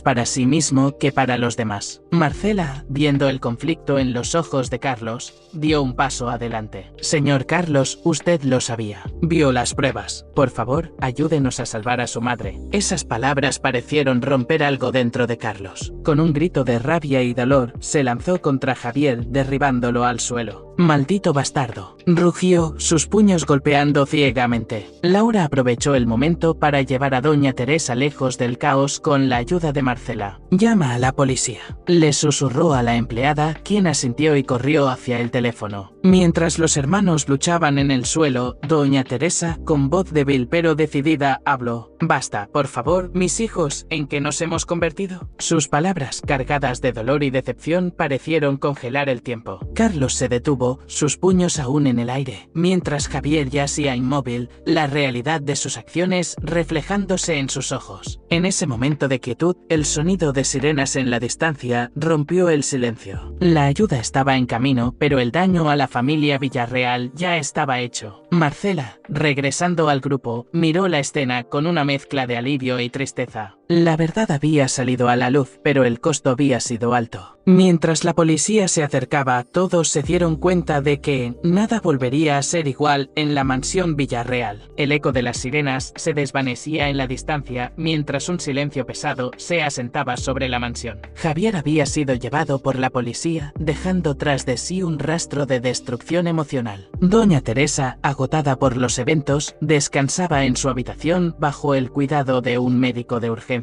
para sí mismo que para los demás. Marcela, viendo el conflicto en los ojos de Carlos, dio un paso adelante. «Señor Carlos, usted lo sabía. Vio las pruebas. Por favor, ayúdenos a salvar a su madre». Esas palabras parecieron romper algo dentro de Carlos. Con un grito de rabia y dolor, se lanzó contra Javier, derribándolo al suelo. «¡Maldito bastardo!», rugió, sus puños golpeando ciegamente. Laura aprovechó el momento para llevar a doña Teresa lejos del caos con la ayuda de Marcela. «Llama a la policía», le susurró a la empleada, quien asintió y corrió hacia el teléfono. Mientras los hermanos luchaban en el suelo, doña Teresa, con voz débil pero decidida, habló. «Basta, por favor, mis hijos, ¿en qué nos hemos convertido?». Sus palabras, cargadas de dolor y decepción, parecieron congelar el tiempo. Carlos se detuvo, sus puños aún en el aire, mientras Javier yacía inmóvil, la realidad de sus acciones reflejándose en sus ojos. En ese momento de quietud, el sonido de sirenas en la distancia rompió el silencio. La ayuda estaba en camino, pero el daño a la familia Villarreal ya estaba hecho. Marcela, regresando al grupo, miró la escena con una mezcla de alivio y tristeza. La verdad había salido a la luz, pero el costo había sido alto. Mientras la policía se acercaba, todos se dieron cuenta de que nada volvería a ser igual en la mansión Villarreal. El eco de las sirenas se desvanecía en la distancia, mientras un silencio pesado se asentaba sobre la mansión. Javier había sido llevado por la policía, dejando tras de sí un rastro de destrucción emocional. Doña Teresa, agotada por los eventos, descansaba en su habitación bajo el cuidado de un médico de urgencias.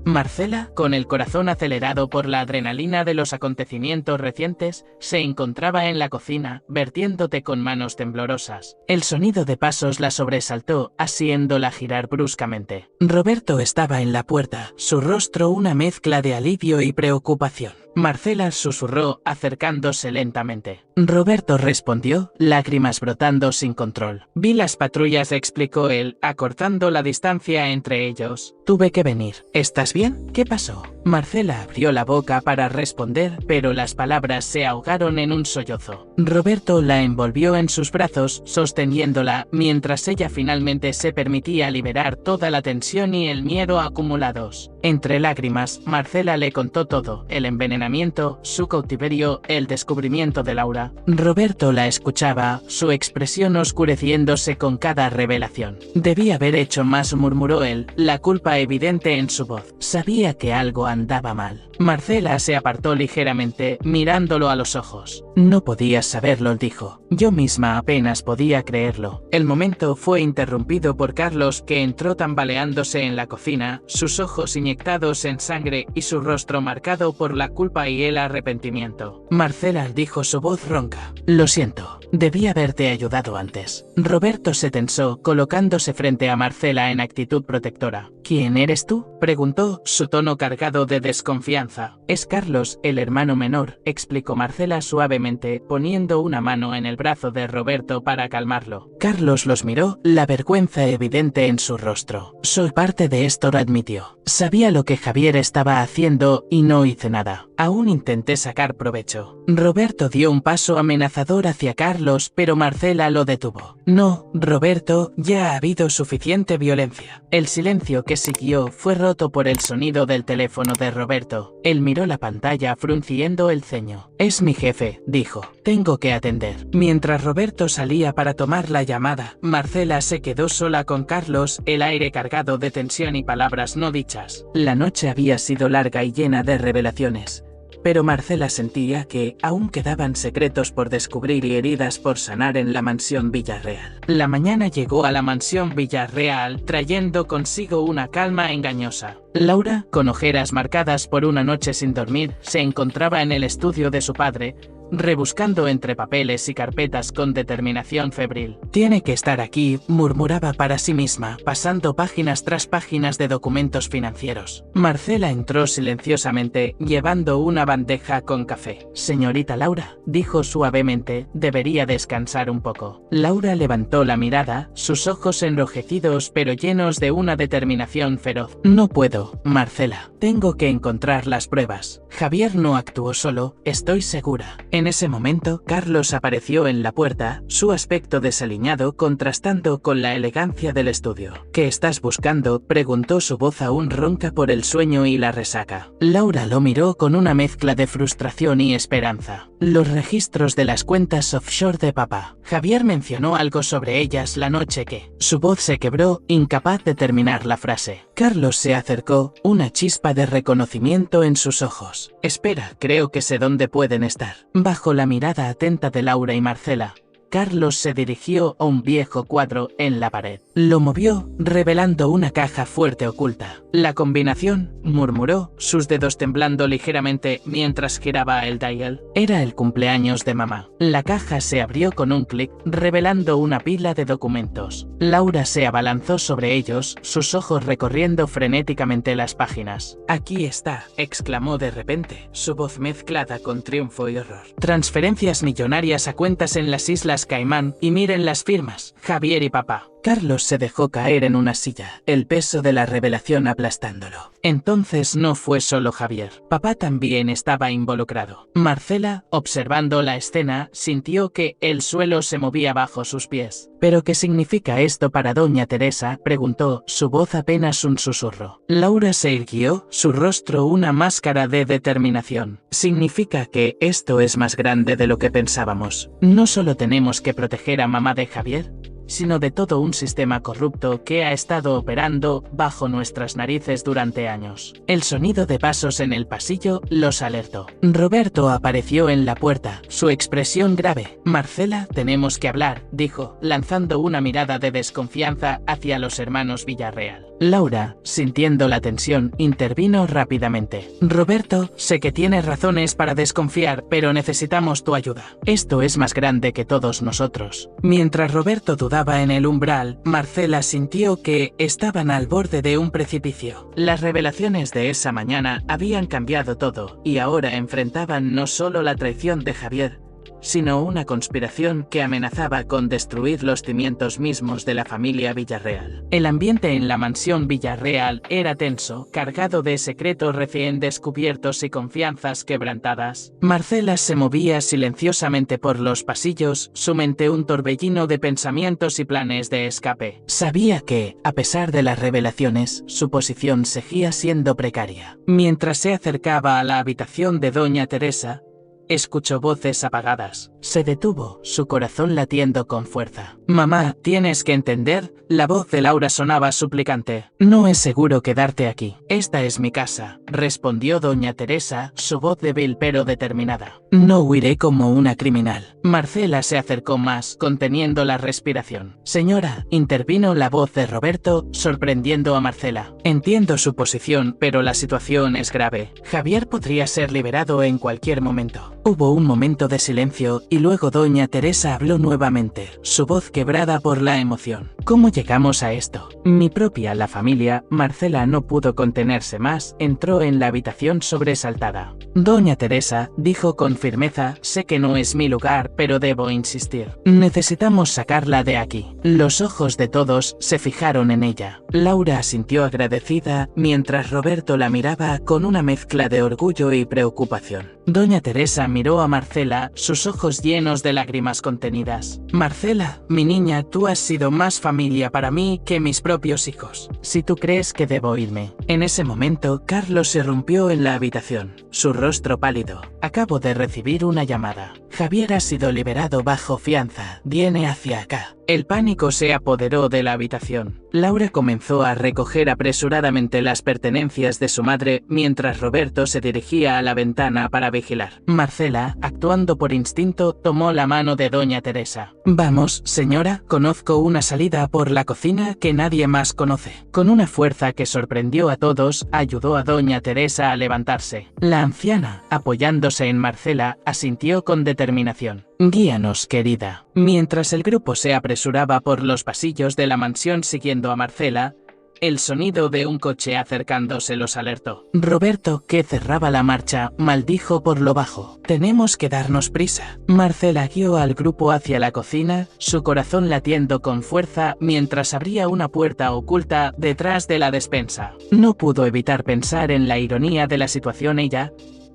Marcela, con el corazón acelerado por la adrenalina de los acontecimientos recientes, se encontraba en la cocina, vertiendo té con manos temblorosas. El sonido de pasos la sobresaltó, haciéndola girar bruscamente. Roberto estaba en la puerta, su rostro una mezcla de alivio y preocupación. Marcela susurró, acercándose lentamente. Roberto respondió, lágrimas brotando sin control. «Vi las patrullas», explicó él, acortando la distancia entre ellos. «Tuve que venir. ¿Estás bien? ¿Qué pasó?». Marcela abrió la boca para responder, pero las palabras se ahogaron en un sollozo. Roberto la envolvió en sus brazos, sosteniéndola, mientras ella finalmente se permitía liberar toda la tensión y el miedo acumulados. Entre lágrimas, Marcela le contó todo: el envenenamiento, su cautiverio, el descubrimiento de Laura. Roberto la escuchaba, su expresión oscureciéndose con cada revelación. «Debí haber hecho más», murmuró él, la culpa evidente en su voz. Sabía que algo andaba mal. Marcela se apartó ligeramente, mirándolo a los ojos. «No podías saberlo», dijo. «Yo misma apenas podía creerlo». El momento fue interrumpido por Carlos, que entró tambaleándose en la cocina, sus ojos inyectados en sangre y su rostro marcado por la culpa y el arrepentimiento. «Marcela», dijo su voz ronca, «lo siento. Debí haberte ayudado antes». Roberto se tensó, colocándose frente a Marcela en actitud protectora. «¿Quién eres tú?», preguntó, su tono cargado de desconfianza. «Es Carlos, el hermano menor», explicó Marcela suavemente, poniendo una mano en el brazo de Roberto para calmarlo. Carlos los miró, la vergüenza evidente en su rostro. «Soy parte de esto», admitió. «Sabía lo que Javier estaba haciendo y no hice nada. Aún intenté sacar provecho». Roberto dio un paso amenazador hacia Carlos, pero Marcela lo detuvo. «No, Roberto, ya ha habido suficiente violencia». El silencio que siguió fue roto por el sonido del teléfono de Roberto. Él miró la pantalla frunciendo el ceño. «Es mi jefe», dijo. «Tengo que atender». Mientras Roberto salía para tomar la llamada, Marcela se quedó sola con Carlos, el aire cargado de tensión y palabras no dichas. La noche había sido larga y llena de revelaciones, pero Marcela sentía que aún quedaban secretos por descubrir y heridas por sanar en la mansión Villarreal. La mañana llegó a la mansión Villarreal, trayendo consigo una calma engañosa. Laura, con ojeras marcadas por una noche sin dormir, se encontraba en el estudio de su padre, rebuscando entre papeles y carpetas con determinación febril. Tiene que estar aquí, murmuraba para sí misma, pasando páginas tras páginas de documentos financieros. Marcela entró silenciosamente, llevando una bandeja con café. Señorita Laura, dijo suavemente, debería descansar un poco. Laura levantó la mirada, sus ojos enrojecidos pero llenos de una determinación feroz. No puedo, Marcela. Tengo que encontrar las pruebas. Javier no actuó solo, estoy segura. En ese momento, Carlos apareció en la puerta, su aspecto desaliñado contrastando con la elegancia del estudio. ¿Qué estás buscando?, preguntó su voz aún ronca por el sueño y la resaca. Laura lo miró con una mezcla de frustración y esperanza. Los registros de las cuentas offshore de papá. Javier mencionó algo sobre ellas la noche que... Su voz se quebró, incapaz de terminar la frase. Carlos se acercó, una chispa de reconocimiento en sus ojos. Espera, creo que sé dónde pueden estar. Bajo la mirada atenta de Laura y Marcela, Carlos se dirigió a un viejo cuadro en la pared. Lo movió, revelando una caja fuerte oculta. La combinación, murmuró, sus dedos temblando ligeramente mientras giraba el dial. Era el cumpleaños de mamá. La caja se abrió con un clic, revelando una pila de documentos. Laura se abalanzó sobre ellos, sus ojos recorriendo frenéticamente las páginas. Aquí está, exclamó de repente, su voz mezclada con triunfo y horror. Transferencias millonarias a cuentas en las Islas Caimán, y miren las firmas, Javier y papá. Carlos se dejó caer en una silla, el peso de la revelación aplastándolo. Entonces no fue solo Javier, papá también estaba involucrado. Marcela, observando la escena, sintió que el suelo se movía bajo sus pies. ¿Pero qué significa esto para doña Teresa?, preguntó, su voz apenas un susurro. Laura se irguió, su rostro una máscara de determinación. Significa que esto es más grande de lo que pensábamos. No solo tenemos que proteger a mamá de Javier, sino de todo un sistema corrupto que ha estado operando bajo nuestras narices durante años. El sonido de pasos en el pasillo los alertó. Roberto apareció en la puerta, su expresión grave. Marcela, tenemos que hablar, dijo, lanzando una mirada de desconfianza hacia los hermanos Villarreal. Laura, sintiendo la tensión, intervino rápidamente. Roberto, sé que tienes razones para desconfiar, pero necesitamos tu ayuda. Esto es más grande que todos nosotros. Mientras Roberto dudaba en el umbral, Marcela sintió que estaban al borde de un precipicio. Las revelaciones de esa mañana habían cambiado todo, y ahora enfrentaban no solo la traición de Javier, sino una conspiración que amenazaba con destruir los cimientos mismos de la familia Villarreal. El ambiente en la mansión Villarreal era tenso, cargado de secretos recién descubiertos y confianzas quebrantadas. Marcela se movía silenciosamente por los pasillos, su mente un torbellino de pensamientos y planes de escape. Sabía que, a pesar de las revelaciones, su posición seguía siendo precaria. Mientras se acercaba a la habitación de doña Teresa, escuchó voces apagadas. Se detuvo, su corazón latiendo con fuerza. Mamá, tienes que entender, la voz de Laura sonaba suplicante. No es seguro quedarte aquí. Esta es mi casa, respondió doña Teresa, su voz débil pero determinada. No huiré como una criminal. Marcela se acercó más, conteniendo la respiración. Señora, intervino la voz de Roberto, sorprendiendo a Marcela. Entiendo su posición, pero la situación es grave. Javier podría ser liberado en cualquier momento. Hubo un momento de silencio y luego doña Teresa habló nuevamente, su voz quebrada por la emoción. ¿Cómo llegamos a esto? La familia, Marcela no pudo contenerse más, entró en la habitación sobresaltada. Doña Teresa, dijo con firmeza, sé que no es mi lugar, pero debo insistir. Necesitamos sacarla de aquí. Los ojos de todos se fijaron en ella. Laura asintió agradecida, mientras Roberto la miraba con una mezcla de orgullo y preocupación. Doña Teresa miró a Marcela, sus ojos llenos de lágrimas contenidas. Marcela, mi niña, tú has sido más familia para mí que mis propios hijos. Si tú crees que debo irme. En ese momento, Carlos irrumpió en la habitación, su rostro pálido. Acabo de recibir una llamada. Javier ha sido liberado bajo fianza. Viene hacia acá. El pánico se apoderó de la habitación. Laura comenzó a recoger apresuradamente las pertenencias de su madre mientras Roberto se dirigía a la ventana para vigilar. Marcela, actuando por instinto, tomó la mano de doña Teresa. Vamos, señora, conozco una salida por la cocina que nadie más conoce. Con una fuerza que sorprendió a todos, ayudó a doña Teresa a levantarse. La anciana, apoyándose en Marcela, asintió con determinación. Guíanos, querida. Mientras el grupo se apresuraba por los pasillos de la mansión siguiendo a Marcela, el sonido de un coche acercándose los alertó. Roberto, que cerraba la marcha, maldijo por lo bajo. Tenemos que darnos prisa. Marcela guió al grupo hacia la cocina, su corazón latiendo con fuerza mientras abría una puerta oculta detrás de la despensa. No pudo evitar pensar en la ironía de la situación. Ella,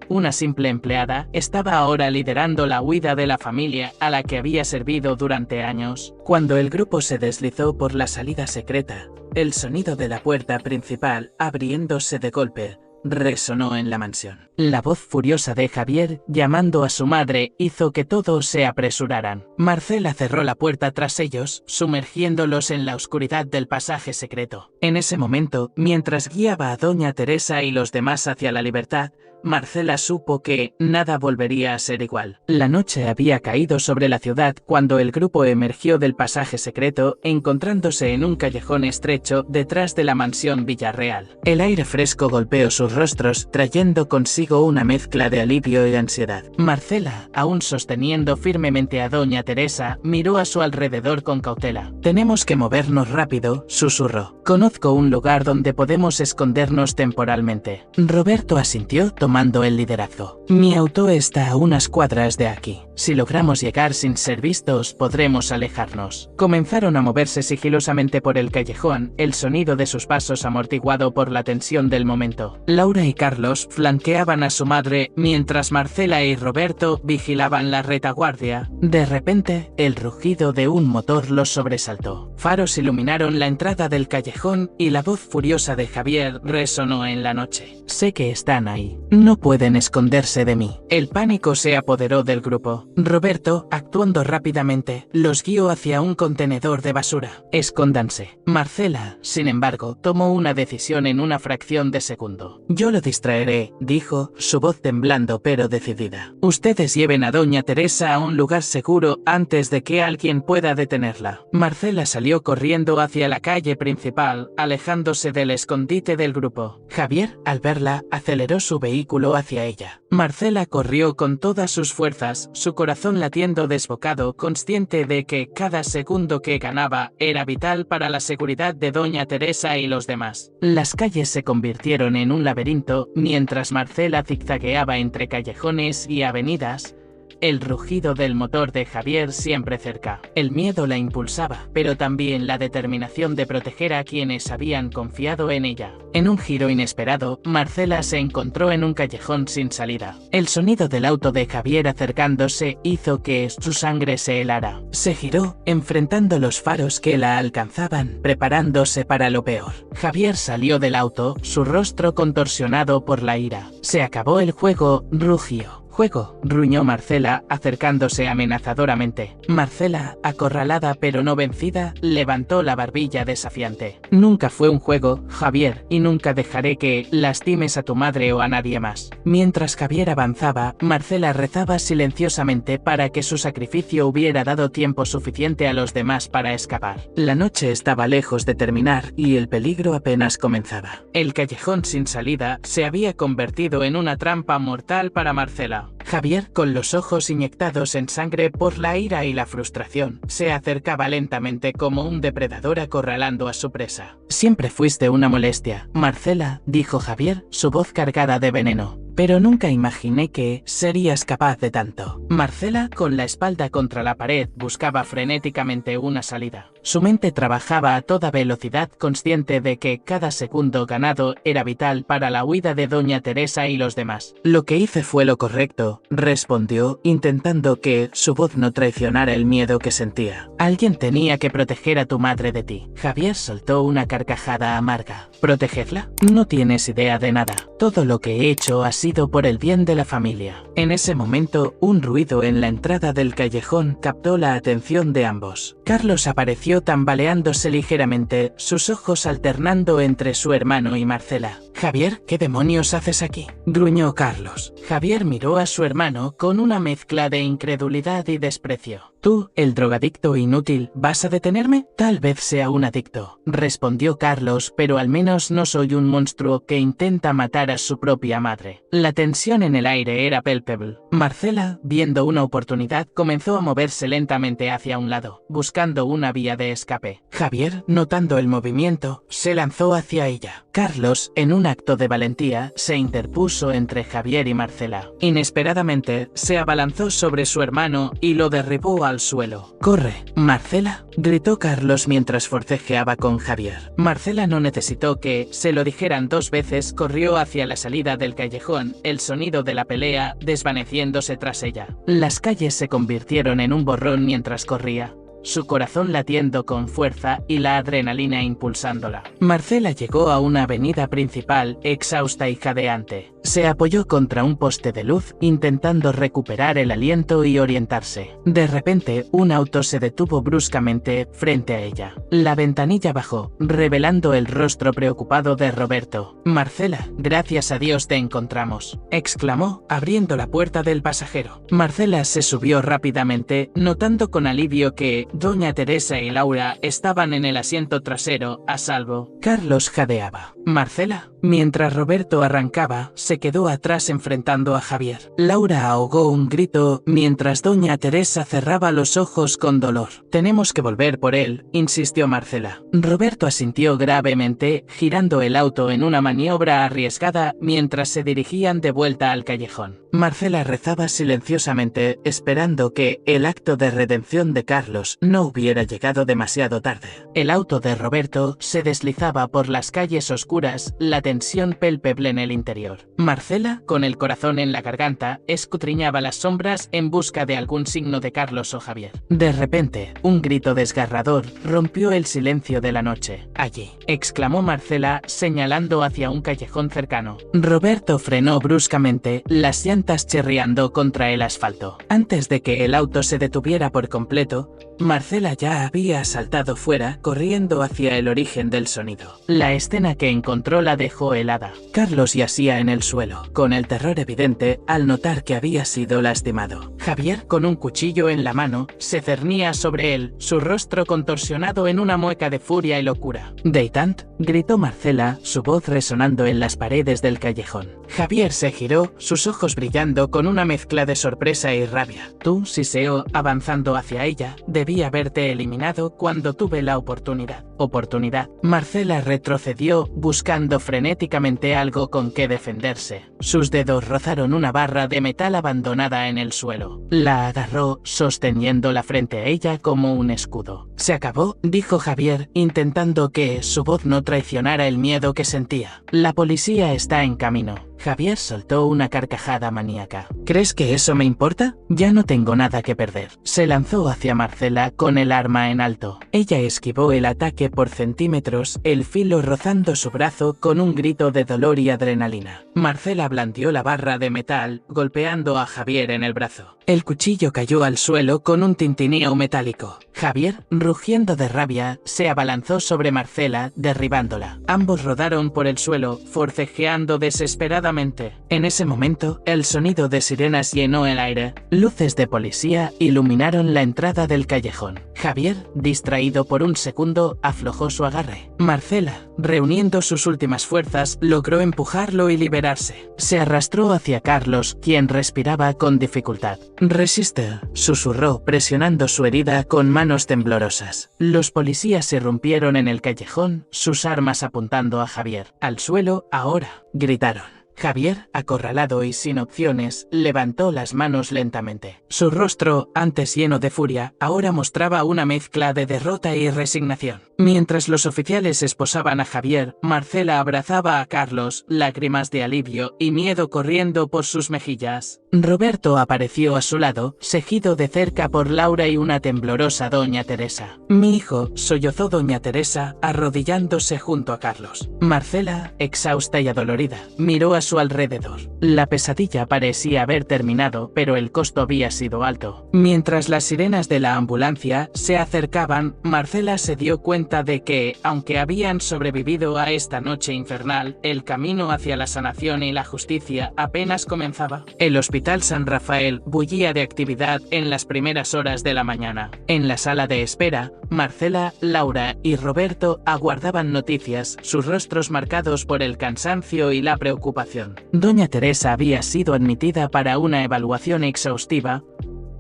una simple empleada, estaba ahora liderando la huida de la familia a la que había servido durante años. Cuando el grupo se deslizó por la salida secreta, el sonido de la puerta principal abriéndose de golpe resonó en la mansión. La voz furiosa de Javier, llamando a su madre, hizo que todos se apresuraran. Marcela cerró la puerta tras ellos, sumergiéndolos en la oscuridad del pasaje secreto. En ese momento, mientras guiaba a doña Teresa y los demás hacia la libertad, Marcela supo que nada volvería a ser igual. La noche había caído sobre la ciudad cuando el grupo emergió del pasaje secreto, encontrándose en un callejón estrecho detrás de la mansión Villarreal. El aire fresco golpeó sus rostros, trayendo consigo una mezcla de alivio y ansiedad. Marcela, aún sosteniendo firmemente a doña Teresa, miró a su alrededor con cautela. Tenemos que movernos rápido, susurró. Conozco un lugar donde podemos escondernos temporalmente. Roberto asintió, tomando el liderazgo. Mi auto está a unas cuadras de aquí. Si logramos llegar sin ser vistos, podremos alejarnos. Comenzaron a moverse sigilosamente por el callejón, el sonido de sus pasos amortiguado por la tensión del momento. Laura y Carlos flanqueaban a su madre, mientras Marcela y Roberto vigilaban la retaguardia. De repente, el rugido de un motor los sobresaltó. Faros iluminaron la entrada del callejón y la voz furiosa de Javier resonó en la noche. Sé que están ahí. No pueden esconderse de mí. El pánico se apoderó del grupo. Roberto, actuando rápidamente, los guió hacia un contenedor de basura. Escóndanse. Marcela, sin embargo, tomó una decisión en una fracción de segundo. Yo lo distraeré, dijo, su voz temblando pero decidida. Ustedes lleven a doña Teresa a un lugar seguro antes de que alguien pueda detenerla. Marcela salió corriendo hacia la calle principal, alejándose del escondite del grupo. Javier, al verla, aceleró su vehículo hacia ella. Marcela corrió con todas sus fuerzas, su corazón latiendo desbocado, consciente de que cada segundo que ganaba era vital para la seguridad de doña Teresa y los demás. Las calles se convirtieron en un laberinto, mientras Marcela zigzagueaba entre callejones y avenidas, el rugido del motor de Javier siempre cerca. El miedo la impulsaba, pero también la determinación de proteger a quienes habían confiado en ella. En un giro inesperado, Marcela se encontró en un callejón sin salida. El sonido del auto de Javier acercándose hizo que su sangre se helara. Se giró, enfrentando los faros que la alcanzaban, preparándose para lo peor. Javier salió del auto, su rostro contorsionado por la ira. Se acabó el juego, rugió. «Juego», gruñó Marcela, acercándose amenazadoramente. Marcela, acorralada pero no vencida, levantó la barbilla desafiante. «Nunca fue un juego, Javier, y nunca dejaré que lastimes a tu madre o a nadie más». Mientras Javier avanzaba, Marcela rezaba silenciosamente para que su sacrificio hubiera dado tiempo suficiente a los demás para escapar. La noche estaba lejos de terminar y el peligro apenas comenzaba. El callejón sin salida se había convertido en una trampa mortal para Marcela. Javier, con los ojos inyectados en sangre por la ira y la frustración, se acercaba lentamente como un depredador acorralando a su presa. «Siempre fuiste una molestia, Marcela», dijo Javier, su voz cargada de veneno. «Pero nunca imaginé que serías capaz de tanto». Marcela, con la espalda contra la pared, buscaba frenéticamente una salida. Su mente trabajaba a toda velocidad, consciente de que cada segundo ganado era vital para la huida de doña Teresa y los demás. «Lo que hice fue lo correcto», respondió, intentando que su voz no traicionara el miedo que sentía. «Alguien tenía que proteger a tu madre de ti». Javier soltó una carcajada amarga. «¿Protegerla? No tienes idea de nada. Todo lo que he hecho ha sido sido por el bien de la familia. En ese momento, un ruido en la entrada del callejón captó la atención de ambos. Carlos apareció tambaleándose ligeramente, sus ojos alternando entre su hermano y Marcela. «Javier, ¿qué demonios haces aquí?», gruñó Carlos. Javier miró a su hermano con una mezcla de incredulidad y desprecio. «¿Tú, el drogadicto inútil, vas a detenerme? Tal vez sea un adicto», respondió Carlos, «pero al menos no soy un monstruo que intenta matar a su propia madre». La tensión en el aire era palpable. Marcela, viendo una oportunidad, comenzó a moverse lentamente hacia un lado, buscando una vía de escape. Javier, notando el movimiento, se lanzó hacia ella. Carlos, en un acto de valentía, se interpuso entre Javier y Marcela. Inesperadamente, se abalanzó sobre su hermano y lo derribó al suelo. «¡Corre, Marcela!», gritó Carlos mientras forcejeaba con Javier. Marcela no necesitó que se lo dijeran dos veces, corrió hacia la salida del callejón, el sonido de la pelea desvaneciéndose tras ella. Las calles se convirtieron en un borrón mientras corría, su corazón latiendo con fuerza y la adrenalina impulsándola. Marcela llegó a una avenida principal, exhausta y jadeante. Se apoyó contra un poste de luz, intentando recuperar el aliento y orientarse. De repente, un auto se detuvo bruscamente frente a ella. La ventanilla bajó, revelando el rostro preocupado de Roberto. «Marcela, gracias a Dios te encontramos», exclamó, abriendo la puerta del pasajero. Marcela se subió rápidamente, notando con alivio que Doña Teresa y Laura estaban en el asiento trasero, a salvo. Carlos jadeaba. «Marcela», mientras Roberto arrancaba, se quedó atrás enfrentando a Javier. Laura ahogó un grito mientras Doña Teresa cerraba los ojos con dolor. «Tenemos que volver por él», insistió Marcela. Roberto asintió gravemente, girando el auto en una maniobra arriesgada mientras se dirigían de vuelta al callejón. Marcela rezaba silenciosamente, esperando que el acto de redención de Carlos no hubiera llegado demasiado tarde. El auto de Roberto se deslizaba por las calles oscuras, la tensión palpable en el interior. Marcela, con el corazón en la garganta, escudriñaba las sombras en busca de algún signo de Carlos o Javier. De repente, un grito desgarrador rompió el silencio de la noche. «Allí», exclamó Marcela, señalando hacia un callejón cercano. Roberto frenó bruscamente, las llantas chirriando contra el asfalto. Antes de que el auto se detuviera por completo, Marcela ya había saltado fuera, corriendo hacia el origen del sonido. La escena que encontró la dejó helada. Carlos yacía en el suelo, con el terror evidente al notar que había sido lastimado. Javier, con un cuchillo en la mano, se cernía sobre él, su rostro contorsionado en una mueca de furia y locura. «Deitant», gritó Marcela, su voz resonando en las paredes del callejón. Javier se giró, sus ojos brillando con una mezcla de sorpresa y rabia. «Tú», siseó, avanzando hacia ella, «debí haberte eliminado cuando tuve la oportunidad». «¿Oportunidad?». Marcela retrocedió, buscando frenéticamente algo con que defenderse. Sus dedos rozaron una barra de metal abandonada en el suelo. La agarró, sosteniéndola frente a ella como un escudo. «Se acabó», dijo Javier, intentando que su voz no traicionara el miedo que sentía. «La policía está en camino». Javier soltó una carcajada maníaca. «¿Crees que eso me importa? Ya no tengo nada que perder». Se lanzó hacia Marcela con el arma en alto. Ella esquivó el ataque por centímetros, el filo rozando su brazo con un grito de dolor y adrenalina. Marcela blandió la barra de metal, golpeando a Javier en el brazo. El cuchillo cayó al suelo con un tintineo metálico. Javier, rugiendo de rabia, se abalanzó sobre Marcela, derribándola. Ambos rodaron por el suelo, forcejeando desesperadamente. En ese momento, el sonido de sirenas llenó el aire. Luces de policía iluminaron la entrada del callejón. Javier, distraído por un segundo, aflojó su agarre. Marcela, reuniendo sus últimas fuerzas, logró empujarlo y liberarse. Se arrastró hacia Carlos, quien respiraba con dificultad. «Resiste», susurró, presionando su herida con manos temblorosas. Los policías irrumpieron en el callejón, sus armas apuntando a Javier. «Al suelo, ahora», gritaron. Javier, acorralado y sin opciones, levantó las manos lentamente. Su rostro, antes lleno de furia, ahora mostraba una mezcla de derrota y resignación. Mientras los oficiales esposaban a Javier, Marcela abrazaba a Carlos, lágrimas de alivio y miedo corriendo por sus mejillas. Roberto apareció a su lado, seguido de cerca por Laura y una temblorosa Doña Teresa. «Mi hijo», sollozó Doña Teresa, arrodillándose junto a Carlos. Marcela, exhausta y adolorida, miró a su alrededor. La pesadilla parecía haber terminado, pero el costo había sido alto. Mientras las sirenas de la ambulancia se acercaban, Marcela se dio cuenta de que, aunque habían sobrevivido a esta noche infernal, el camino hacia la sanación y la justicia apenas comenzaba. El Hospital San Rafael bullía de actividad en las primeras horas de la mañana. En la sala de espera, Marcela, Laura y Roberto aguardaban noticias, sus rostros marcados por el cansancio y la preocupación. Doña Teresa había sido admitida para una evaluación exhaustiva,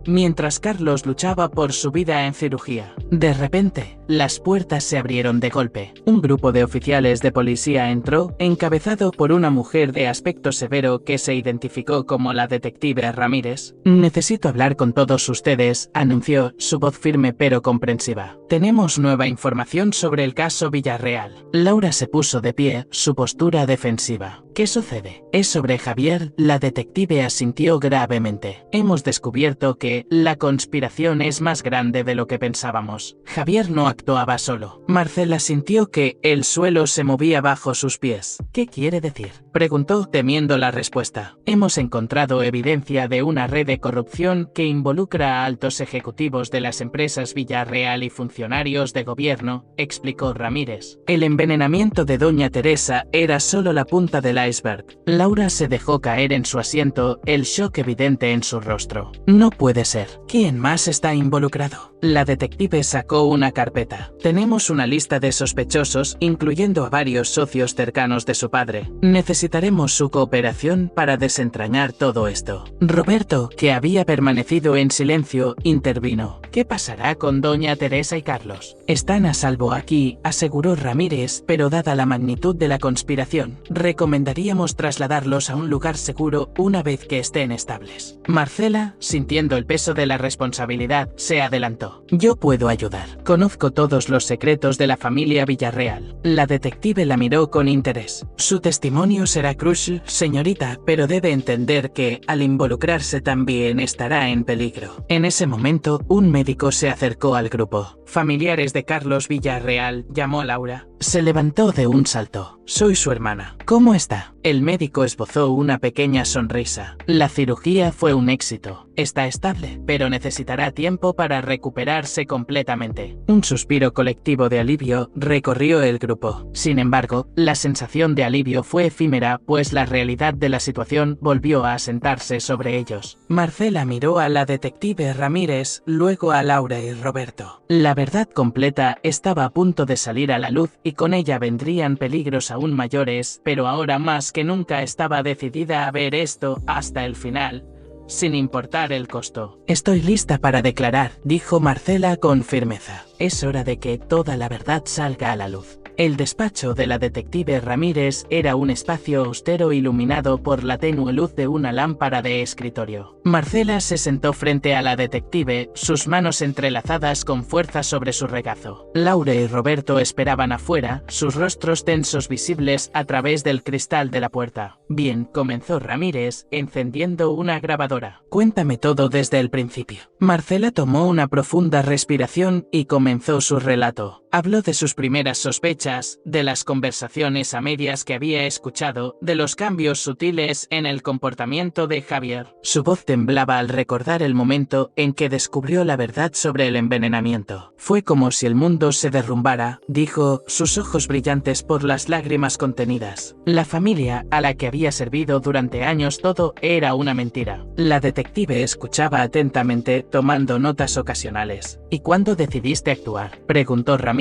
mientras Carlos luchaba por su vida en cirugía. De repente, las puertas se abrieron de golpe. Un grupo de oficiales de policía entró, encabezado por una mujer de aspecto severo que se identificó como la detective Ramírez. «Necesito hablar con todos ustedes», anunció, su voz firme pero comprensiva. «Tenemos nueva información sobre el caso Villarreal». Laura se puso de pie, su postura defensiva. «¿Qué sucede?» «Es sobre Javier», la detective asintió gravemente. «Hemos descubierto que la conspiración es más grande de lo que pensábamos. Javier no actuaba solo». Marcela sintió que el suelo se movía bajo sus pies. «¿Qué quiere decir?», preguntó, temiendo la respuesta. «Hemos encontrado evidencia de una red de corrupción que involucra a altos ejecutivos de las empresas Villarreal y funcionarios de gobierno», explicó Ramírez. «El envenenamiento de Doña Teresa era solo la punta del iceberg». Laura se dejó caer en su asiento, el shock evidente en su rostro. «No puede ser. ¿Quién más está involucrado?». La detective sacó una carpeta. «Tenemos una lista de sospechosos, incluyendo a varios socios cercanos de su padre. Necesitaremos su cooperación para desentrañar todo esto». Roberto, que había permanecido en silencio, intervino. «¿Qué pasará con Doña Teresa y Carlos?». «Están a salvo aquí», aseguró Ramírez, «pero dada la magnitud de la conspiración, recomendaríamos trasladarlos a un lugar seguro una vez que estén estables». Marcela, sintiendo el peso de la responsabilidad, se adelantó. «Yo puedo ayudar. Conozco todos los secretos de la familia Villarreal». La detective la miró con interés. «Su testimonio será crucial, señorita, pero debe entender que, al involucrarse también estará en peligro». En ese momento, un médico se acercó al grupo. «Familiares de Carlos Villarreal», llamó Laura. Se levantó de un salto. «Soy su hermana. ¿Cómo está?». El médico esbozó una pequeña sonrisa. «La cirugía fue un éxito. Está estable, pero necesitará tiempo para recuperarse completamente». Un suspiro colectivo de alivio recorrió el grupo. Sin embargo, la sensación de alivio fue efímera, pues la realidad de la situación volvió a asentarse sobre ellos. Marcela miró a la detective Ramírez, luego a Laura y Roberto. La verdad completa estaba a punto de salir a la luz y con ella vendrían peligros aún mayores, pero ahora más que nunca estaba decidida a ver esto hasta el final, sin importar el costo. «Estoy lista para declarar», dijo Marcela con firmeza. «Es hora de que toda la verdad salga a la luz». El despacho de la detective Ramírez era un espacio austero iluminado por la tenue luz de una lámpara de escritorio. Marcela se sentó frente a la detective, sus manos entrelazadas con fuerza sobre su regazo. Laura y Roberto esperaban afuera, sus rostros tensos visibles a través del cristal de la puerta. «Bien», comenzó Ramírez, encendiendo una grabadora. «Cuéntame todo desde el principio». Marcela tomó una profunda respiración y comenzó su relato. Habló de sus primeras sospechas, de las conversaciones a medias que había escuchado, de los cambios sutiles en el comportamiento de Javier. Su voz temblaba al recordar el momento en que descubrió la verdad sobre el envenenamiento. «Fue como si el mundo se derrumbara», dijo, sus ojos brillantes por las lágrimas contenidas. La familia, a la que había servido durante años, todo era una mentira. La detective escuchaba atentamente, tomando notas ocasionales. «¿Y cuándo decidiste actuar?», preguntó Ramírez.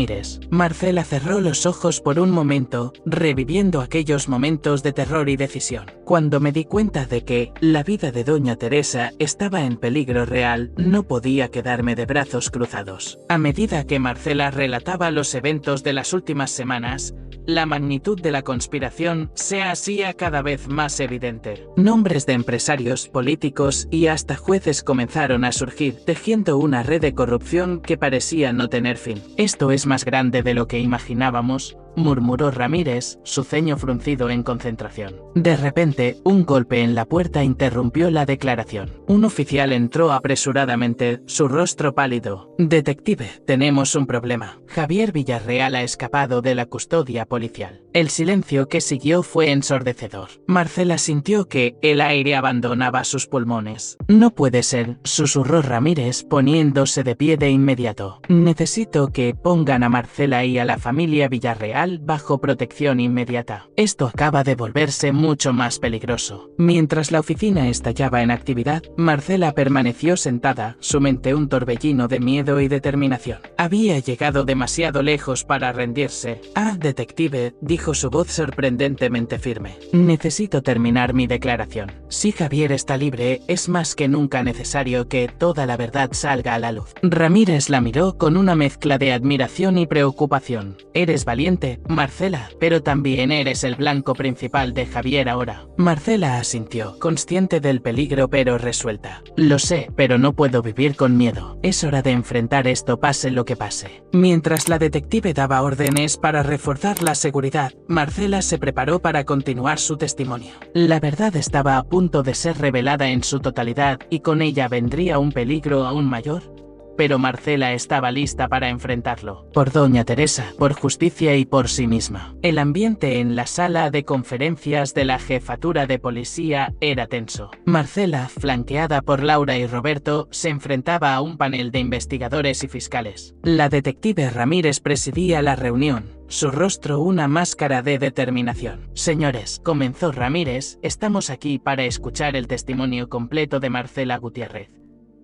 Marcela cerró los ojos por un momento, reviviendo aquellos momentos de terror y decisión. «Cuando me di cuenta de que la vida de Doña Teresa estaba en peligro real, no podía quedarme de brazos cruzados». A medida que Marcela relataba los eventos de las últimas semanas, la magnitud de la conspiración se hacía cada vez más evidente. Nombres de empresarios, políticos y hasta jueces comenzaron a surgir, tejiendo una red de corrupción que parecía no tener fin. «Esto es más grande de lo que imaginábamos», murmuró Ramírez, su ceño fruncido en concentración. De repente, un golpe en la puerta interrumpió la declaración. Un oficial entró apresuradamente, su rostro pálido. Detective, tenemos un problema. Javier Villarreal ha escapado de la custodia policial. El silencio que siguió fue ensordecedor. Marcela sintió que el aire abandonaba sus pulmones. No puede ser, susurró Ramírez poniéndose de pie de inmediato. Necesito que pongan a Marcela y a la familia Villarreal bajo protección inmediata. Esto acaba de volverse mucho más peligroso. Mientras la oficina estallaba en actividad, Marcela permaneció sentada, su mente un torbellino de miedo y determinación. Había llegado demasiado lejos para rendirse. Ah, detective, dijo su voz sorprendentemente firme. Necesito terminar mi declaración. Si Javier está libre, es más que nunca necesario que toda la verdad salga a la luz. Ramírez la miró con una mezcla de admiración y preocupación. Eres valiente, Marcela, pero también eres el blanco principal de Javier ahora. Marcela asintió, consciente del peligro pero resuelta. Lo sé, pero no puedo vivir con miedo. Es hora de enfrentar esto pase lo que pase. Mientras la detective daba órdenes para reforzar la seguridad, Marcela se preparó para continuar su testimonio. La verdad estaba a punto de ser revelada en su totalidad y con ella vendría un peligro aún mayor. Pero Marcela estaba lista para enfrentarlo. Por doña Teresa, por justicia y por sí misma. El ambiente en la sala de conferencias de la jefatura de policía era tenso. Marcela, flanqueada por Laura y Roberto, se enfrentaba a un panel de investigadores y fiscales. La detective Ramírez presidía la reunión, su rostro una máscara de determinación. Señores, comenzó Ramírez, estamos aquí para escuchar el testimonio completo de Marcela Gutiérrez,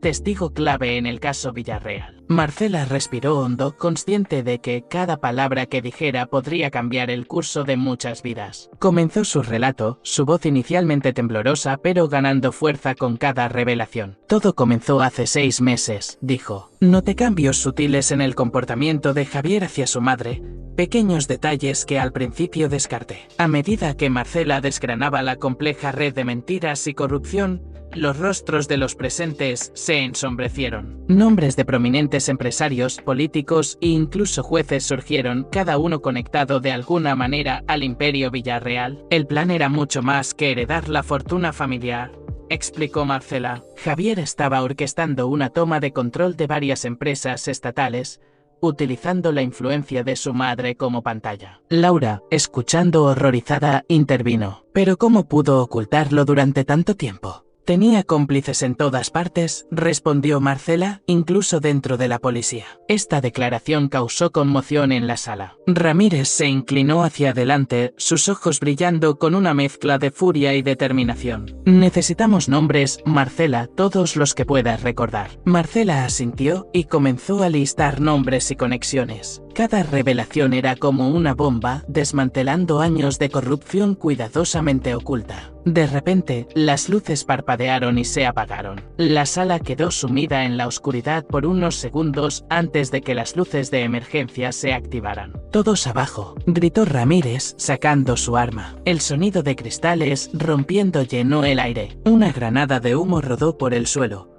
testigo clave en el caso Villarreal. Marcela respiró hondo, consciente de que cada palabra que dijera podría cambiar el curso de muchas vidas. Comenzó su relato, su voz inicialmente temblorosa pero ganando fuerza con cada revelación. Todo comenzó hace 6 meses, dijo. Noté cambios sutiles en el comportamiento de Javier hacia su madre, pequeños detalles que al principio descarté. A medida que Marcela desgranaba la compleja red de mentiras y corrupción, los rostros de los presentes se ensombrecieron. Nombres de prominentes empresarios, políticos e incluso jueces surgieron, cada uno conectado de alguna manera al imperio Villarreal. El plan era mucho más que heredar la fortuna familiar, explicó Marcela. Javier estaba orquestando una toma de control de varias empresas estatales, utilizando la influencia de su madre como pantalla. Laura, escuchando horrorizada, intervino. ¿Pero cómo pudo ocultarlo durante tanto tiempo? Tenía cómplices en todas partes, respondió Marcela, incluso dentro de la policía. Esta declaración causó conmoción en la sala. Ramírez se inclinó hacia adelante, sus ojos brillando con una mezcla de furia y determinación. Necesitamos nombres, Marcela, todos los que puedas recordar. Marcela asintió y comenzó a listar nombres y conexiones. Cada revelación era como una bomba, desmantelando años de corrupción cuidadosamente oculta. De repente, las luces parpadearon y se apagaron. La sala quedó sumida en la oscuridad por unos segundos antes de que las luces de emergencia se activaran. «Todos abajo», gritó Ramírez, sacando su arma. El sonido de cristales rompiendo llenó el aire. Una granada de humo rodó por el suelo,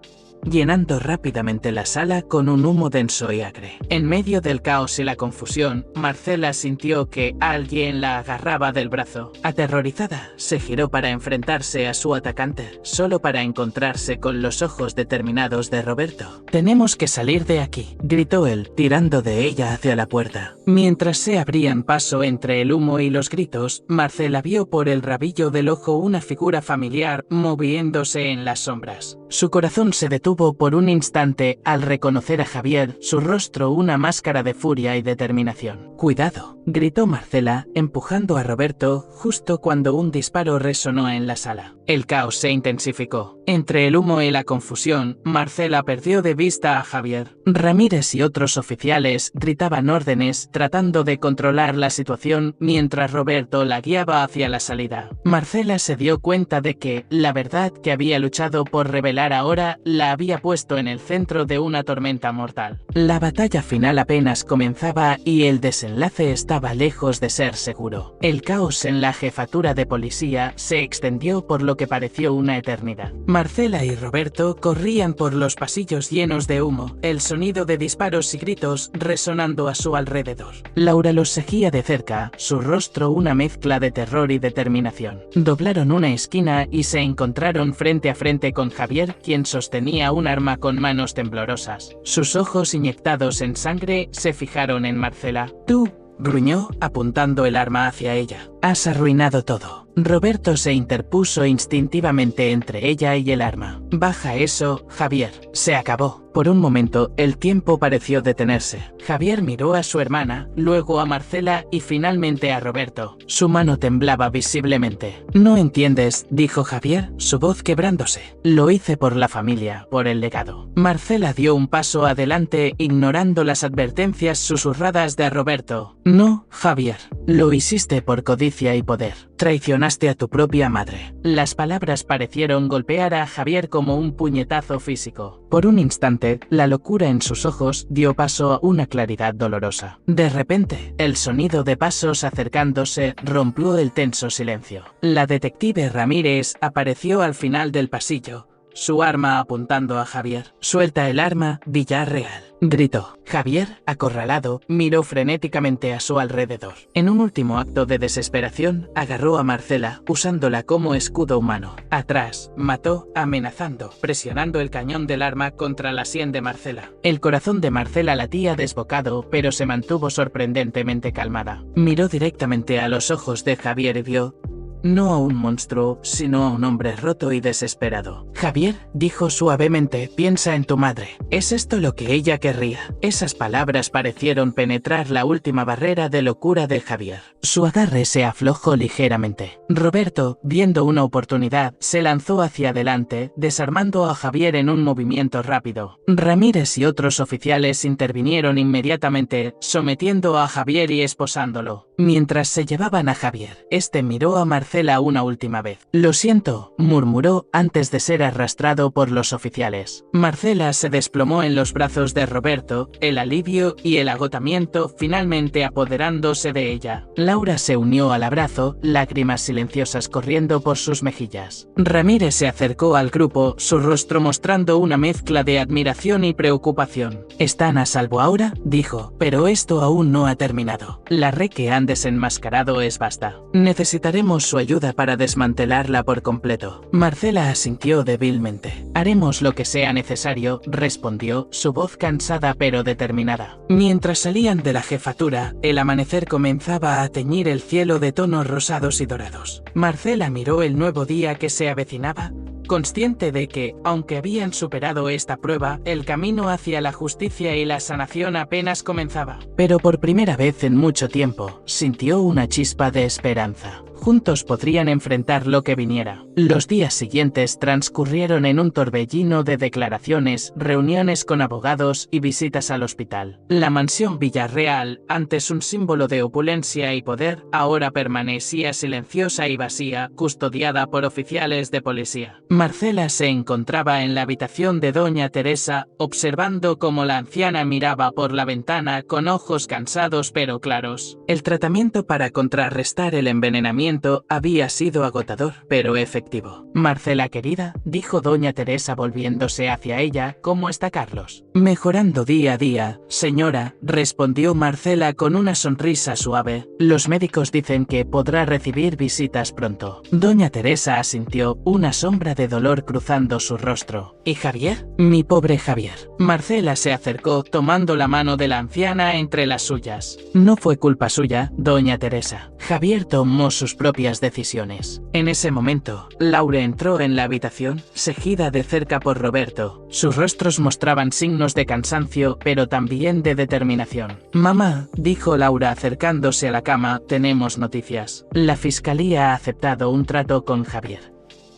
llenando rápidamente la sala con un humo denso y acre. En medio del caos y la confusión, Marcela sintió que alguien la agarraba del brazo. Aterrorizada, se giró para enfrentarse a su atacante, solo para encontrarse con los ojos determinados de Roberto. «Tenemos que salir de aquí», gritó él, tirando de ella hacia la puerta. Mientras se abrían paso entre el humo y los gritos, Marcela vio por el rabillo del ojo una figura familiar moviéndose en las sombras. Su corazón se detuvo por un instante al reconocer a Javier, su rostro una máscara de furia y determinación. «Cuidado», gritó Marcela, empujando a Roberto justo cuando un disparo resonó en la sala. El caos se intensificó. Entre el humo y la confusión, Marcela perdió de vista a Javier. Ramírez y otros oficiales gritaban órdenes tratando de controlar la situación mientras Roberto la guiaba hacia la salida. Marcela se dio cuenta de que la verdad que había luchado por revelar ahora la había puesto en el centro de una tormenta mortal. La batalla final apenas comenzaba y el desenlace desenlace estaba lejos de ser seguro. El caos en la jefatura de policía se extendió por lo que pareció una eternidad. Marcela y Roberto corrían por los pasillos llenos de humo, el sonido de disparos y gritos resonando a su alrededor. Laura los seguía de cerca, su rostro una mezcla de terror y determinación. Doblaron una esquina y se encontraron frente a frente con Javier, quien sostenía un arma con manos temblorosas. Sus ojos inyectados en sangre se fijaron en Marcela. «Tú», gruñó, apuntando el arma hacia ella. «Has arruinado todo». Roberto se interpuso instintivamente entre ella y el arma. «Baja eso, Javier. Se acabó». Por un momento, el tiempo pareció detenerse. Javier miró a su hermana, luego a Marcela y finalmente a Roberto. Su mano temblaba visiblemente. «No entiendes», dijo Javier, su voz quebrándose. «Lo hice por la familia, por el legado». Marcela dio un paso adelante, ignorando las advertencias susurradas de Roberto. «No, Javier. Lo hiciste por codicia y poder. Traicionaste a tu propia madre». Las palabras parecieron golpear a Javier como un puñetazo físico. Por un instante, la locura en sus ojos dio paso a una claridad dolorosa. De repente, el sonido de pasos acercándose rompió el tenso silencio. La detective Ramírez apareció al final del pasillo, su arma apuntando a Javier. «Suelta el arma, Villarreal», gritó. Javier, acorralado, miró frenéticamente a su alrededor. En un último acto de desesperación, agarró a Marcela, usándola como escudo humano. Atrás, mató, amenazando, presionando el cañón del arma contra la sien de Marcela. El corazón de Marcela latía desbocado, pero se mantuvo sorprendentemente calmada. Miró directamente a los ojos de Javier y vio, no a un monstruo, sino a un hombre roto y desesperado. «Javier», dijo suavemente, «piensa en tu madre. ¿Es esto lo que ella querría?». Esas palabras parecieron penetrar la última barrera de locura de Javier. Su agarre se aflojó ligeramente. Roberto, viendo una oportunidad, se lanzó hacia adelante, desarmando a Javier en un movimiento rápido. Ramírez y otros oficiales intervinieron inmediatamente, sometiendo a Javier y esposándolo. Mientras se llevaban a Javier, este miró a Marcela una última vez. «Lo siento», murmuró antes de ser arrastrado por los oficiales. Marcela se desplomó en los brazos de Roberto, el alivio y el agotamiento finalmente apoderándose de ella. Laura se unió al abrazo, lágrimas silenciosas corriendo por sus mejillas. Ramírez se acercó al grupo, su rostro mostrando una mezcla de admiración y preocupación. «¿Están a salvo ahora?», dijo, «pero esto aún no ha terminado. La red que han desenmascarado es vasta. Necesitaremos su ayuda para desmantelarla por completo». Marcela asintió débilmente. «Haremos lo que sea necesario», respondió, su voz cansada pero determinada. Mientras salían de la jefatura, el amanecer comenzaba a teñir el cielo de tonos rosados y dorados. Marcela miró el nuevo día que se avecinaba, consciente de que, aunque habían superado esta prueba, el camino hacia la justicia y la sanación apenas comenzaba. Pero por primera vez en mucho tiempo, sintió una chispa de esperanza. Juntos podrían enfrentar lo que viniera. Los días siguientes transcurrieron en un torbellino de declaraciones, reuniones con abogados y visitas al hospital. La mansión Villarreal, antes un símbolo de opulencia y poder, ahora permanecía silenciosa y vacía, custodiada por oficiales de policía. Marcela se encontraba en la habitación de doña Teresa, observando cómo la anciana miraba por la ventana con ojos cansados pero claros. El tratamiento para contrarrestar el envenenamiento había sido agotador, pero efectivo. «Marcela querida», dijo doña Teresa volviéndose hacia ella, «¿cómo está Carlos?». «Mejorando día a día, señora», respondió Marcela con una sonrisa suave. «Los médicos dicen que podrá recibir visitas pronto». Doña Teresa asintió, una sombra de dolor cruzando su rostro. «¿Y Javier?». «Mi pobre Javier». Marcela se acercó, tomando la mano de la anciana entre las suyas. «No fue culpa suya, doña Teresa. Javier tomó sus propias decisiones». En ese momento, Laura entró en la habitación, seguida de cerca por Roberto. Sus rostros mostraban signos de cansancio, pero también de determinación. «Mamá», dijo Laura acercándose a la cama, «tenemos noticias. La fiscalía ha aceptado un trato con Javier».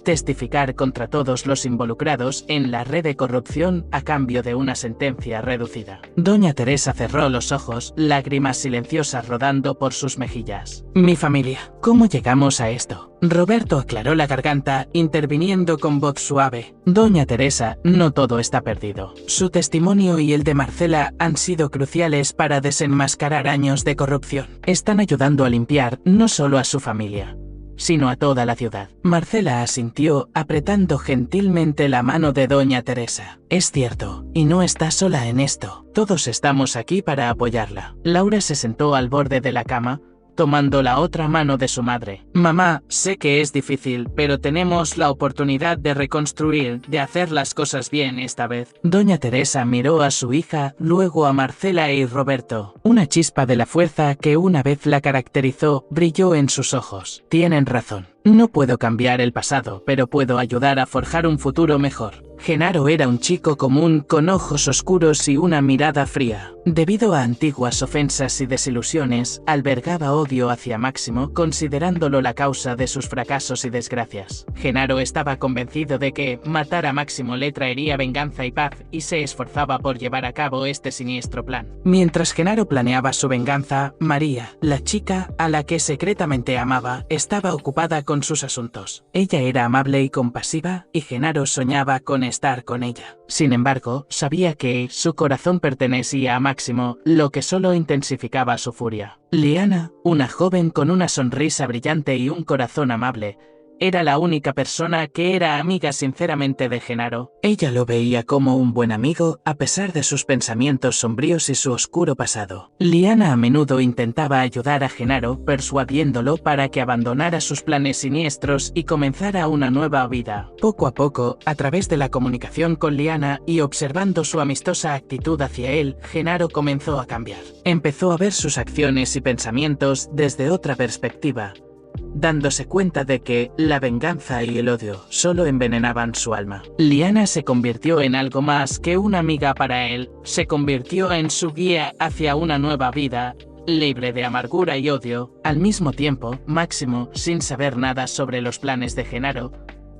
testificar contra todos los involucrados en la red de corrupción a cambio de una sentencia reducida. Doña Teresa cerró los ojos, lágrimas silenciosas rodando por sus mejillas. Mi familia, ¿cómo llegamos a esto? Roberto aclaró la garganta, interviniendo con voz suave. Doña Teresa, no todo está perdido. Su testimonio y el de Marcela han sido cruciales para desenmascarar años de corrupción. Están ayudando a limpiar no solo a su familia, sino a toda la ciudad. Marcela asintió, apretando gentilmente la mano de Doña Teresa. Es cierto, y no está sola en esto. Todos estamos aquí para apoyarla. Laura se sentó al borde de la cama, tomando la otra mano de su madre. Mamá, sé que es difícil, pero tenemos la oportunidad de reconstruir, de hacer las cosas bien esta vez. Doña Teresa miró a su hija, luego a Marcela y Roberto. Una chispa de la fuerza que una vez la caracterizó brilló en sus ojos. Tienen razón. No puedo cambiar el pasado, pero puedo ayudar a forjar un futuro mejor. Genaro era un chico común con ojos oscuros y una mirada fría. Debido a antiguas ofensas y desilusiones, albergaba odio hacia Máximo, considerándolo la causa de sus fracasos y desgracias. Genaro estaba convencido de que matar a Máximo le traería venganza y paz, y se esforzaba por llevar a cabo este siniestro plan. Mientras Genaro planeaba su venganza, María, la chica a la que secretamente amaba, estaba ocupada con sus asuntos. Ella era amable y compasiva, y Genaro soñaba con estar con ella. Sin embargo, sabía que su corazón pertenecía a Máximo, lo que solo intensificaba su furia. Liana, una joven con una sonrisa brillante y un corazón amable, era la única persona que era amiga sinceramente de Genaro. Ella lo veía como un buen amigo, a pesar de sus pensamientos sombríos y su oscuro pasado. Liana a menudo intentaba ayudar a Genaro, persuadiéndolo para que abandonara sus planes siniestros y comenzara una nueva vida. Poco a poco, a través de la comunicación con Liana y observando su amistosa actitud hacia él, Genaro comenzó a cambiar. Empezó a ver sus acciones y pensamientos desde otra perspectiva, dándose cuenta de que la venganza y el odio solo envenenaban su alma. Liana se convirtió en algo más que una amiga para él, se convirtió en su guía hacia una nueva vida, libre de amargura y odio. Al mismo tiempo, Máximo, sin saber nada sobre los planes de Genaro,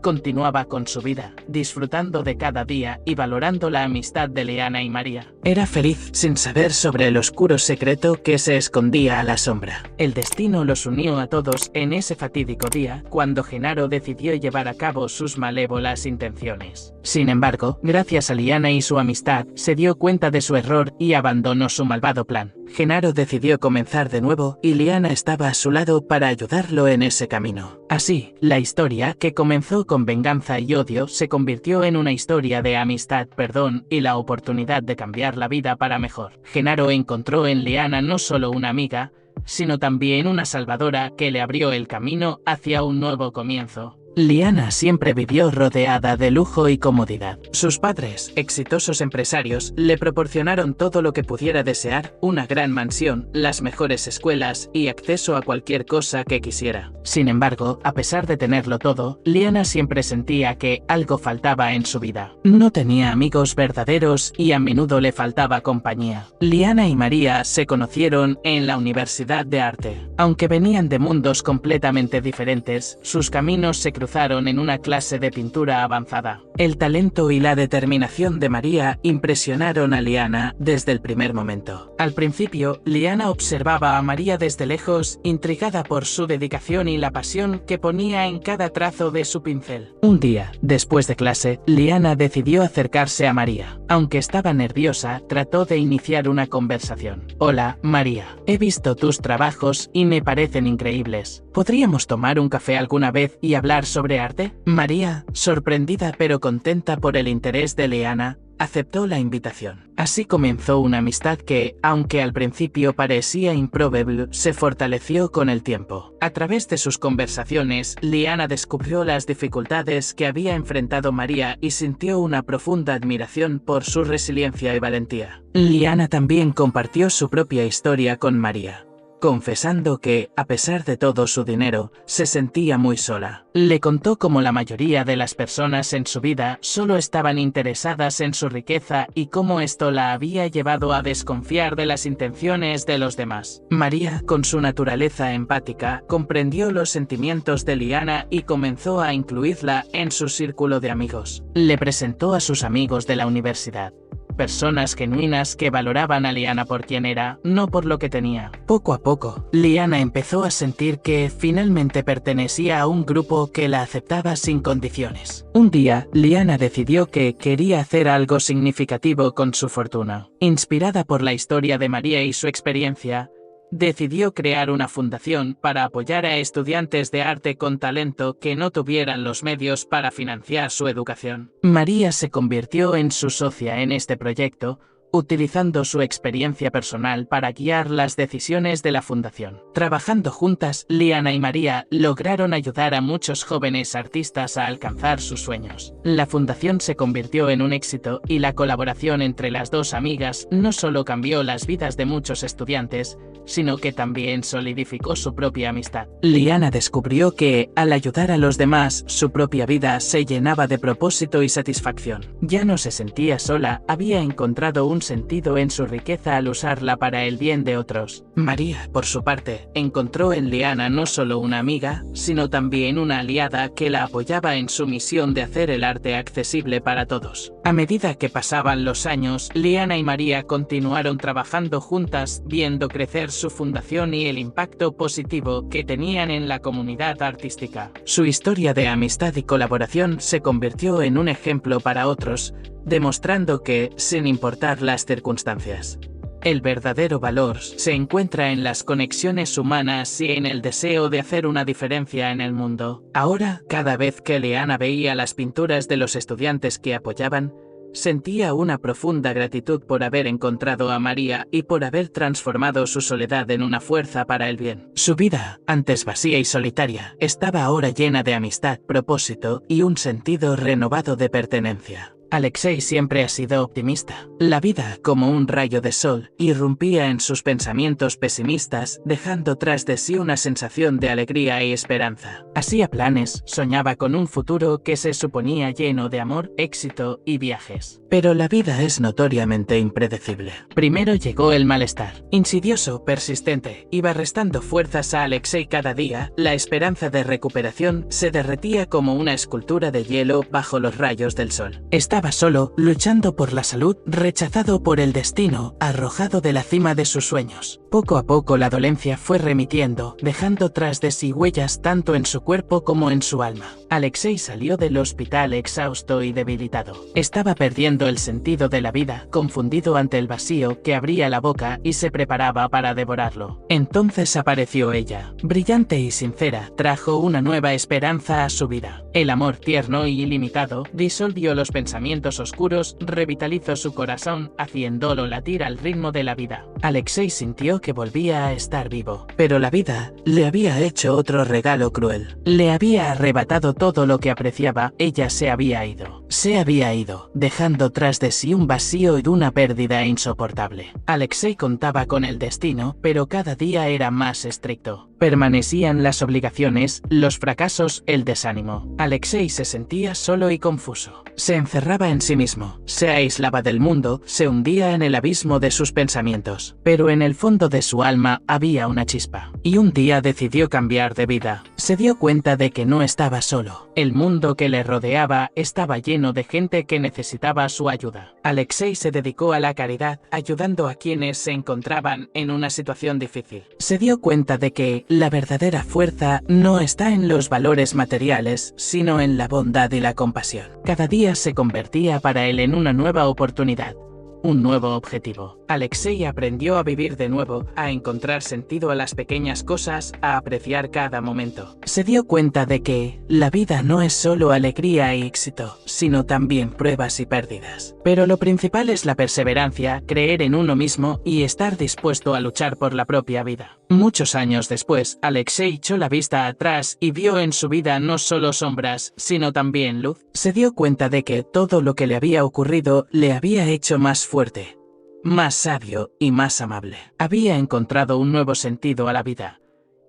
continuaba con su vida, disfrutando de cada día y valorando la amistad de Liana y María. Era feliz sin saber sobre el oscuro secreto que se escondía a la sombra. El destino los unió a todos en ese fatídico día, cuando Genaro decidió llevar a cabo sus malévolas intenciones. Sin embargo, gracias a Liana y su amistad, se dio cuenta de su error y abandonó su malvado plan. Genaro decidió comenzar de nuevo y Liana estaba a su lado para ayudarlo en ese camino. Así, la historia, que comenzó con venganza y odio, se convirtió en una historia de amistad, perdón y la oportunidad de cambiar la vida para mejor. Genaro encontró en Liana no solo una amiga, sino también una salvadora que le abrió el camino hacia un nuevo comienzo. Liana siempre vivió rodeada de lujo y comodidad. Sus padres, exitosos empresarios, le proporcionaron todo lo que pudiera desear: una gran mansión, las mejores escuelas y acceso a cualquier cosa que quisiera. Sin embargo, a pesar de tenerlo todo, Liana siempre sentía que algo faltaba en su vida. No tenía amigos verdaderos y a menudo le faltaba compañía. Liana y María se conocieron en la Universidad de Arte. Aunque venían de mundos completamente diferentes, sus caminos se cruzaron en una clase de pintura avanzada. El talento y la determinación de María impresionaron a Liana desde el primer momento. Al principio, Liana observaba a María desde lejos, intrigada por su dedicación y la pasión que ponía en cada trazo de su pincel. Un día, después de clase, Liana decidió acercarse a María. Aunque estaba nerviosa, trató de iniciar una conversación. Hola, María. He visto tus trabajos y me parecen increíbles. ¿Podríamos tomar un café alguna vez y hablar sobre arte? María, sorprendida pero contenta por el interés de Liana, aceptó la invitación. Así comenzó una amistad que, aunque al principio parecía improbable, se fortaleció con el tiempo. A través de sus conversaciones, Liana descubrió las dificultades que había enfrentado María y sintió una profunda admiración por su resiliencia y valentía. Liana también compartió su propia historia con María, confesando que, a pesar de todo su dinero, se sentía muy sola. Le contó cómo la mayoría de las personas en su vida solo estaban interesadas en su riqueza y cómo esto la había llevado a desconfiar de las intenciones de los demás. María, con su naturaleza empática, comprendió los sentimientos de Liana y comenzó a incluirla en su círculo de amigos. Le presentó a sus amigos de la universidad. Personas genuinas que valoraban a Liana por quien era, no por lo que tenía. Poco a poco, Liana empezó a sentir que finalmente pertenecía a un grupo que la aceptaba sin condiciones. Un día, Liana decidió que quería hacer algo significativo con su fortuna. Inspirada por la historia de María y su experiencia, decidió crear una fundación para apoyar a estudiantes de arte con talento que no tuvieran los medios para financiar su educación. María se convirtió en su socia en este proyecto, utilizando su experiencia personal para guiar las decisiones de la fundación. Trabajando juntas, Liana y María lograron ayudar a muchos jóvenes artistas a alcanzar sus sueños. La fundación se convirtió en un éxito y la colaboración entre las dos amigas no solo cambió las vidas de muchos estudiantes, sino que también solidificó su propia amistad. Liana descubrió que, al ayudar a los demás, su propia vida se llenaba de propósito y satisfacción. Ya no se sentía sola, había encontrado un sentido en su riqueza al usarla para el bien de otros. María, por su parte, encontró en Liana no solo una amiga, sino también una aliada que la apoyaba en su misión de hacer el arte accesible para todos. A medida que pasaban los años, Liana y María continuaron trabajando juntas, viendo crecer su fundación y el impacto positivo que tenían en la comunidad artística. Su historia de amistad y colaboración se convirtió en un ejemplo para otros, demostrando que, sin importar las circunstancias, el verdadero valor se encuentra en las conexiones humanas y en el deseo de hacer una diferencia en el mundo. Ahora, cada vez que Liana veía las pinturas de los estudiantes que apoyaban, sentía una profunda gratitud por haber encontrado a María y por haber transformado su soledad en una fuerza para el bien. Su vida, antes vacía y solitaria, estaba ahora llena de amistad, propósito y un sentido renovado de pertenencia. Alexei siempre ha sido optimista. La vida, como un rayo de sol, irrumpía en sus pensamientos pesimistas, dejando tras de sí una sensación de alegría y esperanza. Hacía planes, soñaba con un futuro que se suponía lleno de amor, éxito y viajes. Pero la vida es notoriamente impredecible. Primero llegó el malestar. Insidioso, persistente, iba restando fuerzas a Alexei cada día. La esperanza de recuperación se derretía como una escultura de hielo bajo los rayos del sol. Estaba solo, luchando por la salud, rechazado por el destino, arrojado de la cima de sus sueños. Poco a poco la dolencia fue remitiendo, dejando tras de sí huellas tanto en su cuerpo como en su alma. Alexei salió del hospital exhausto y debilitado. Estaba perdiendo el sentido de la vida, confundido ante el vacío que abría la boca y se preparaba para devorarlo. Entonces apareció ella. Brillante y sincera, trajo una nueva esperanza a su vida. El amor tierno y ilimitado disolvió los pensamientos oscuros, revitalizó su corazón, haciéndolo latir al ritmo de la vida. Alexei sintió que volvía a estar vivo, pero la vida le había hecho otro regalo cruel. Le había arrebatado todo lo que apreciaba. Ella se había ido. Se había ido, dejando tras de sí un vacío y una pérdida insoportable. Alexei contaba con el destino, pero cada día era más estricto. Permanecían las obligaciones, los fracasos, el desánimo. Alexei se sentía solo y confuso. Se encerraba en sí mismo, se aislaba del mundo, se hundía en el abismo de sus pensamientos. Pero en el fondo de su alma había una chispa. Y un día decidió cambiar de vida. Se dio cuenta de que no estaba solo. El mundo que le rodeaba estaba lleno de gente que necesitaba su ayuda. Alexei se dedicó a la caridad, ayudando a quienes se encontraban en una situación difícil. Se dio cuenta de que la verdadera fuerza no está en los valores materiales, sino en la bondad y la compasión. Cada día se convertía para él en una nueva oportunidad, un nuevo objetivo. Alexei aprendió a vivir de nuevo, a encontrar sentido a las pequeñas cosas, a apreciar cada momento. Se dio cuenta de que la vida no es solo alegría y éxito, sino también pruebas y pérdidas. Pero lo principal es la perseverancia, creer en uno mismo y estar dispuesto a luchar por la propia vida. Muchos años después, Alexei echó la vista atrás y vio en su vida no solo sombras, sino también luz. Se dio cuenta de que todo lo que le había ocurrido le había hecho más fuerte, más sabio y más amable. Había encontrado un nuevo sentido a la vida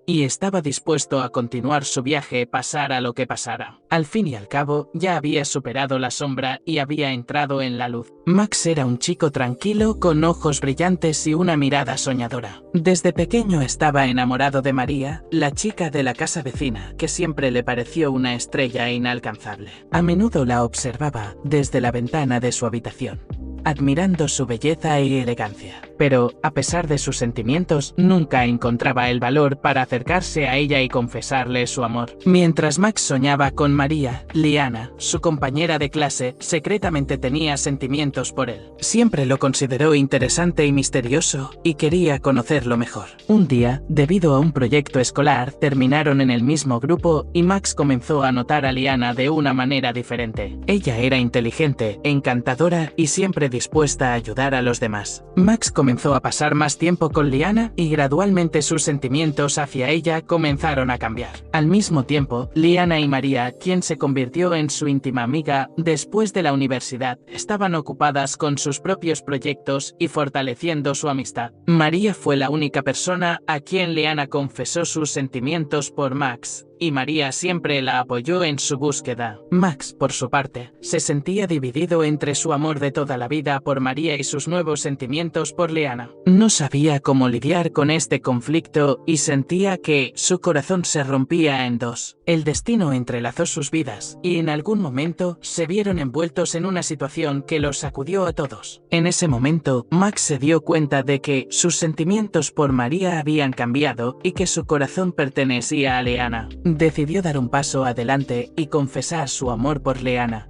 y estaba dispuesto a continuar su viaje pasara lo que pasara. Al fin y al cabo, ya había superado la sombra y había entrado en la luz. Max era un chico tranquilo, con ojos brillantes y una mirada soñadora. Desde pequeño estaba enamorado de María, la chica de la casa vecina, que siempre le pareció una estrella inalcanzable. A menudo la observaba desde la ventana de su habitación, admirando su belleza y elegancia. Pero, a pesar de sus sentimientos, nunca encontraba el valor para acercarse a ella y confesarle su amor. Mientras Max soñaba con María, Liana, su compañera de clase, secretamente tenía sentimientos por él. Siempre lo consideró interesante y misterioso, y quería conocerlo mejor. Un día, debido a un proyecto escolar, terminaron en el mismo grupo y Max comenzó a notar a Liana de una manera diferente. Ella era inteligente, encantadora y siempre dispuesta a ayudar a los demás. Max comenzó a pasar más tiempo con Liana y gradualmente sus sentimientos hacia ella comenzaron a cambiar. Al mismo tiempo, Liana y María, quien se convirtió en su íntima amiga después de la universidad, estaban ocupadas con sus propios proyectos y fortaleciendo su amistad. María fue la única persona a quien Liana confesó sus sentimientos por Max, y María siempre la apoyó en su búsqueda. Max, por su parte, se sentía dividido entre su amor de toda la vida por María y sus nuevos sentimientos por Liana. No sabía cómo lidiar con este conflicto y sentía que su corazón se rompía en dos. El destino entrelazó sus vidas, y en algún momento se vieron envueltos en una situación que los sacudió a todos. En ese momento, Max se dio cuenta de que sus sentimientos por María habían cambiado y que su corazón pertenecía a Liana. Decidió dar un paso adelante y confesar su amor por Liana,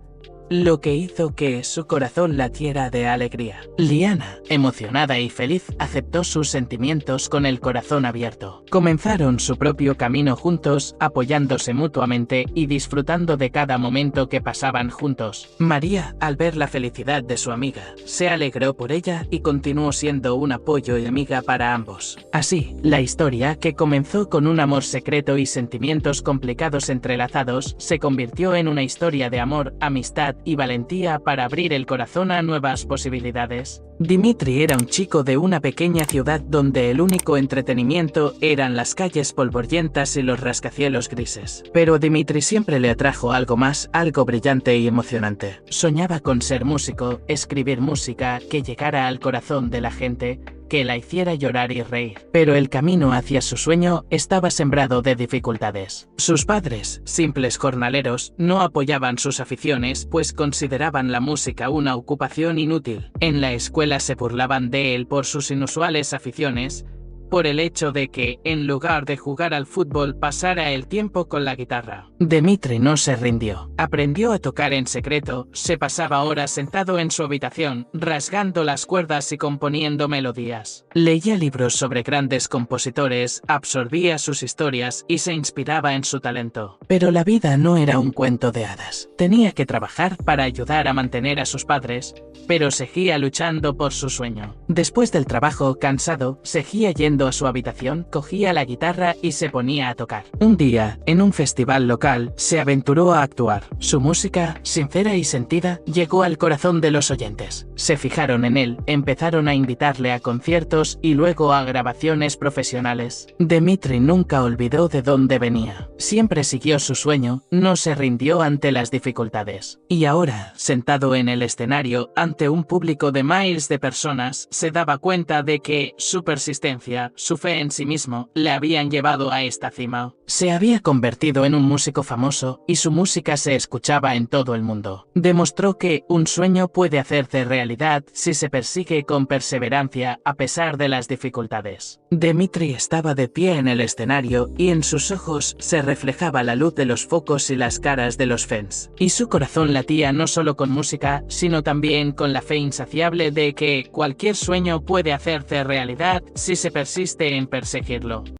lo que hizo que su corazón latiera de alegría. Liana, emocionada y feliz, aceptó sus sentimientos con el corazón abierto. Comenzaron su propio camino juntos, apoyándose mutuamente y disfrutando de cada momento que pasaban juntos. María, al ver la felicidad de su amiga, se alegró por ella y continuó siendo un apoyo y amiga para ambos. Así, la historia, que comenzó con un amor secreto y sentimientos complicados entrelazados, se convirtió en una historia de amor, amistad y valentía para abrir el corazón a nuevas posibilidades. Dimitri era un chico de una pequeña ciudad donde el único entretenimiento eran las calles polvorientas y los rascacielos grises. Pero Dimitri siempre le atrajo algo más, algo brillante y emocionante. Soñaba con ser músico, escribir música que llegara al corazón de la gente, que la hiciera llorar y reír. Pero el camino hacia su sueño estaba sembrado de dificultades. Sus padres, simples jornaleros, no apoyaban sus aficiones, pues consideraban la música una ocupación inútil. En la escuela se burlaban de él por sus inusuales aficiones, por el hecho de que, en lugar de jugar al fútbol, pasara el tiempo con la guitarra. Dimitri no se rindió. Aprendió a tocar en secreto, se pasaba horas sentado en su habitación, rasgando las cuerdas y componiendo melodías. Leía libros sobre grandes compositores, absorbía sus historias y se inspiraba en su talento. Pero la vida no era un cuento de hadas. Tenía que trabajar para ayudar a mantener a sus padres, pero seguía luchando por su sueño. Después del trabajo, cansado, seguía yendo a su habitación, cogía la guitarra y se ponía a tocar. Un día, en un festival local, se aventuró a actuar. Su música, sincera y sentida, llegó al corazón de los oyentes. Se fijaron en él, empezaron a invitarle a conciertos y luego a grabaciones profesionales. Dimitri nunca olvidó de dónde venía. Siempre siguió su sueño, no se rindió ante las dificultades. Y ahora, sentado en el escenario, ante un público de miles de personas, se daba cuenta de que su persistencia, su fe en sí mismo, le habían llevado a esta cima. Se había convertido en un músico famoso y su música se escuchaba en todo el mundo. Demostró que un sueño puede hacerse realidad si se persigue con perseverancia a pesar de las dificultades. Dimitri estaba de pie en el escenario y en sus ojos se reflejaba la luz de los focos y las caras de los fans. Y su corazón latía no solo con música, sino también con la fe insaciable de que cualquier sueño puede hacerse realidad si se persiste en perseguirlo.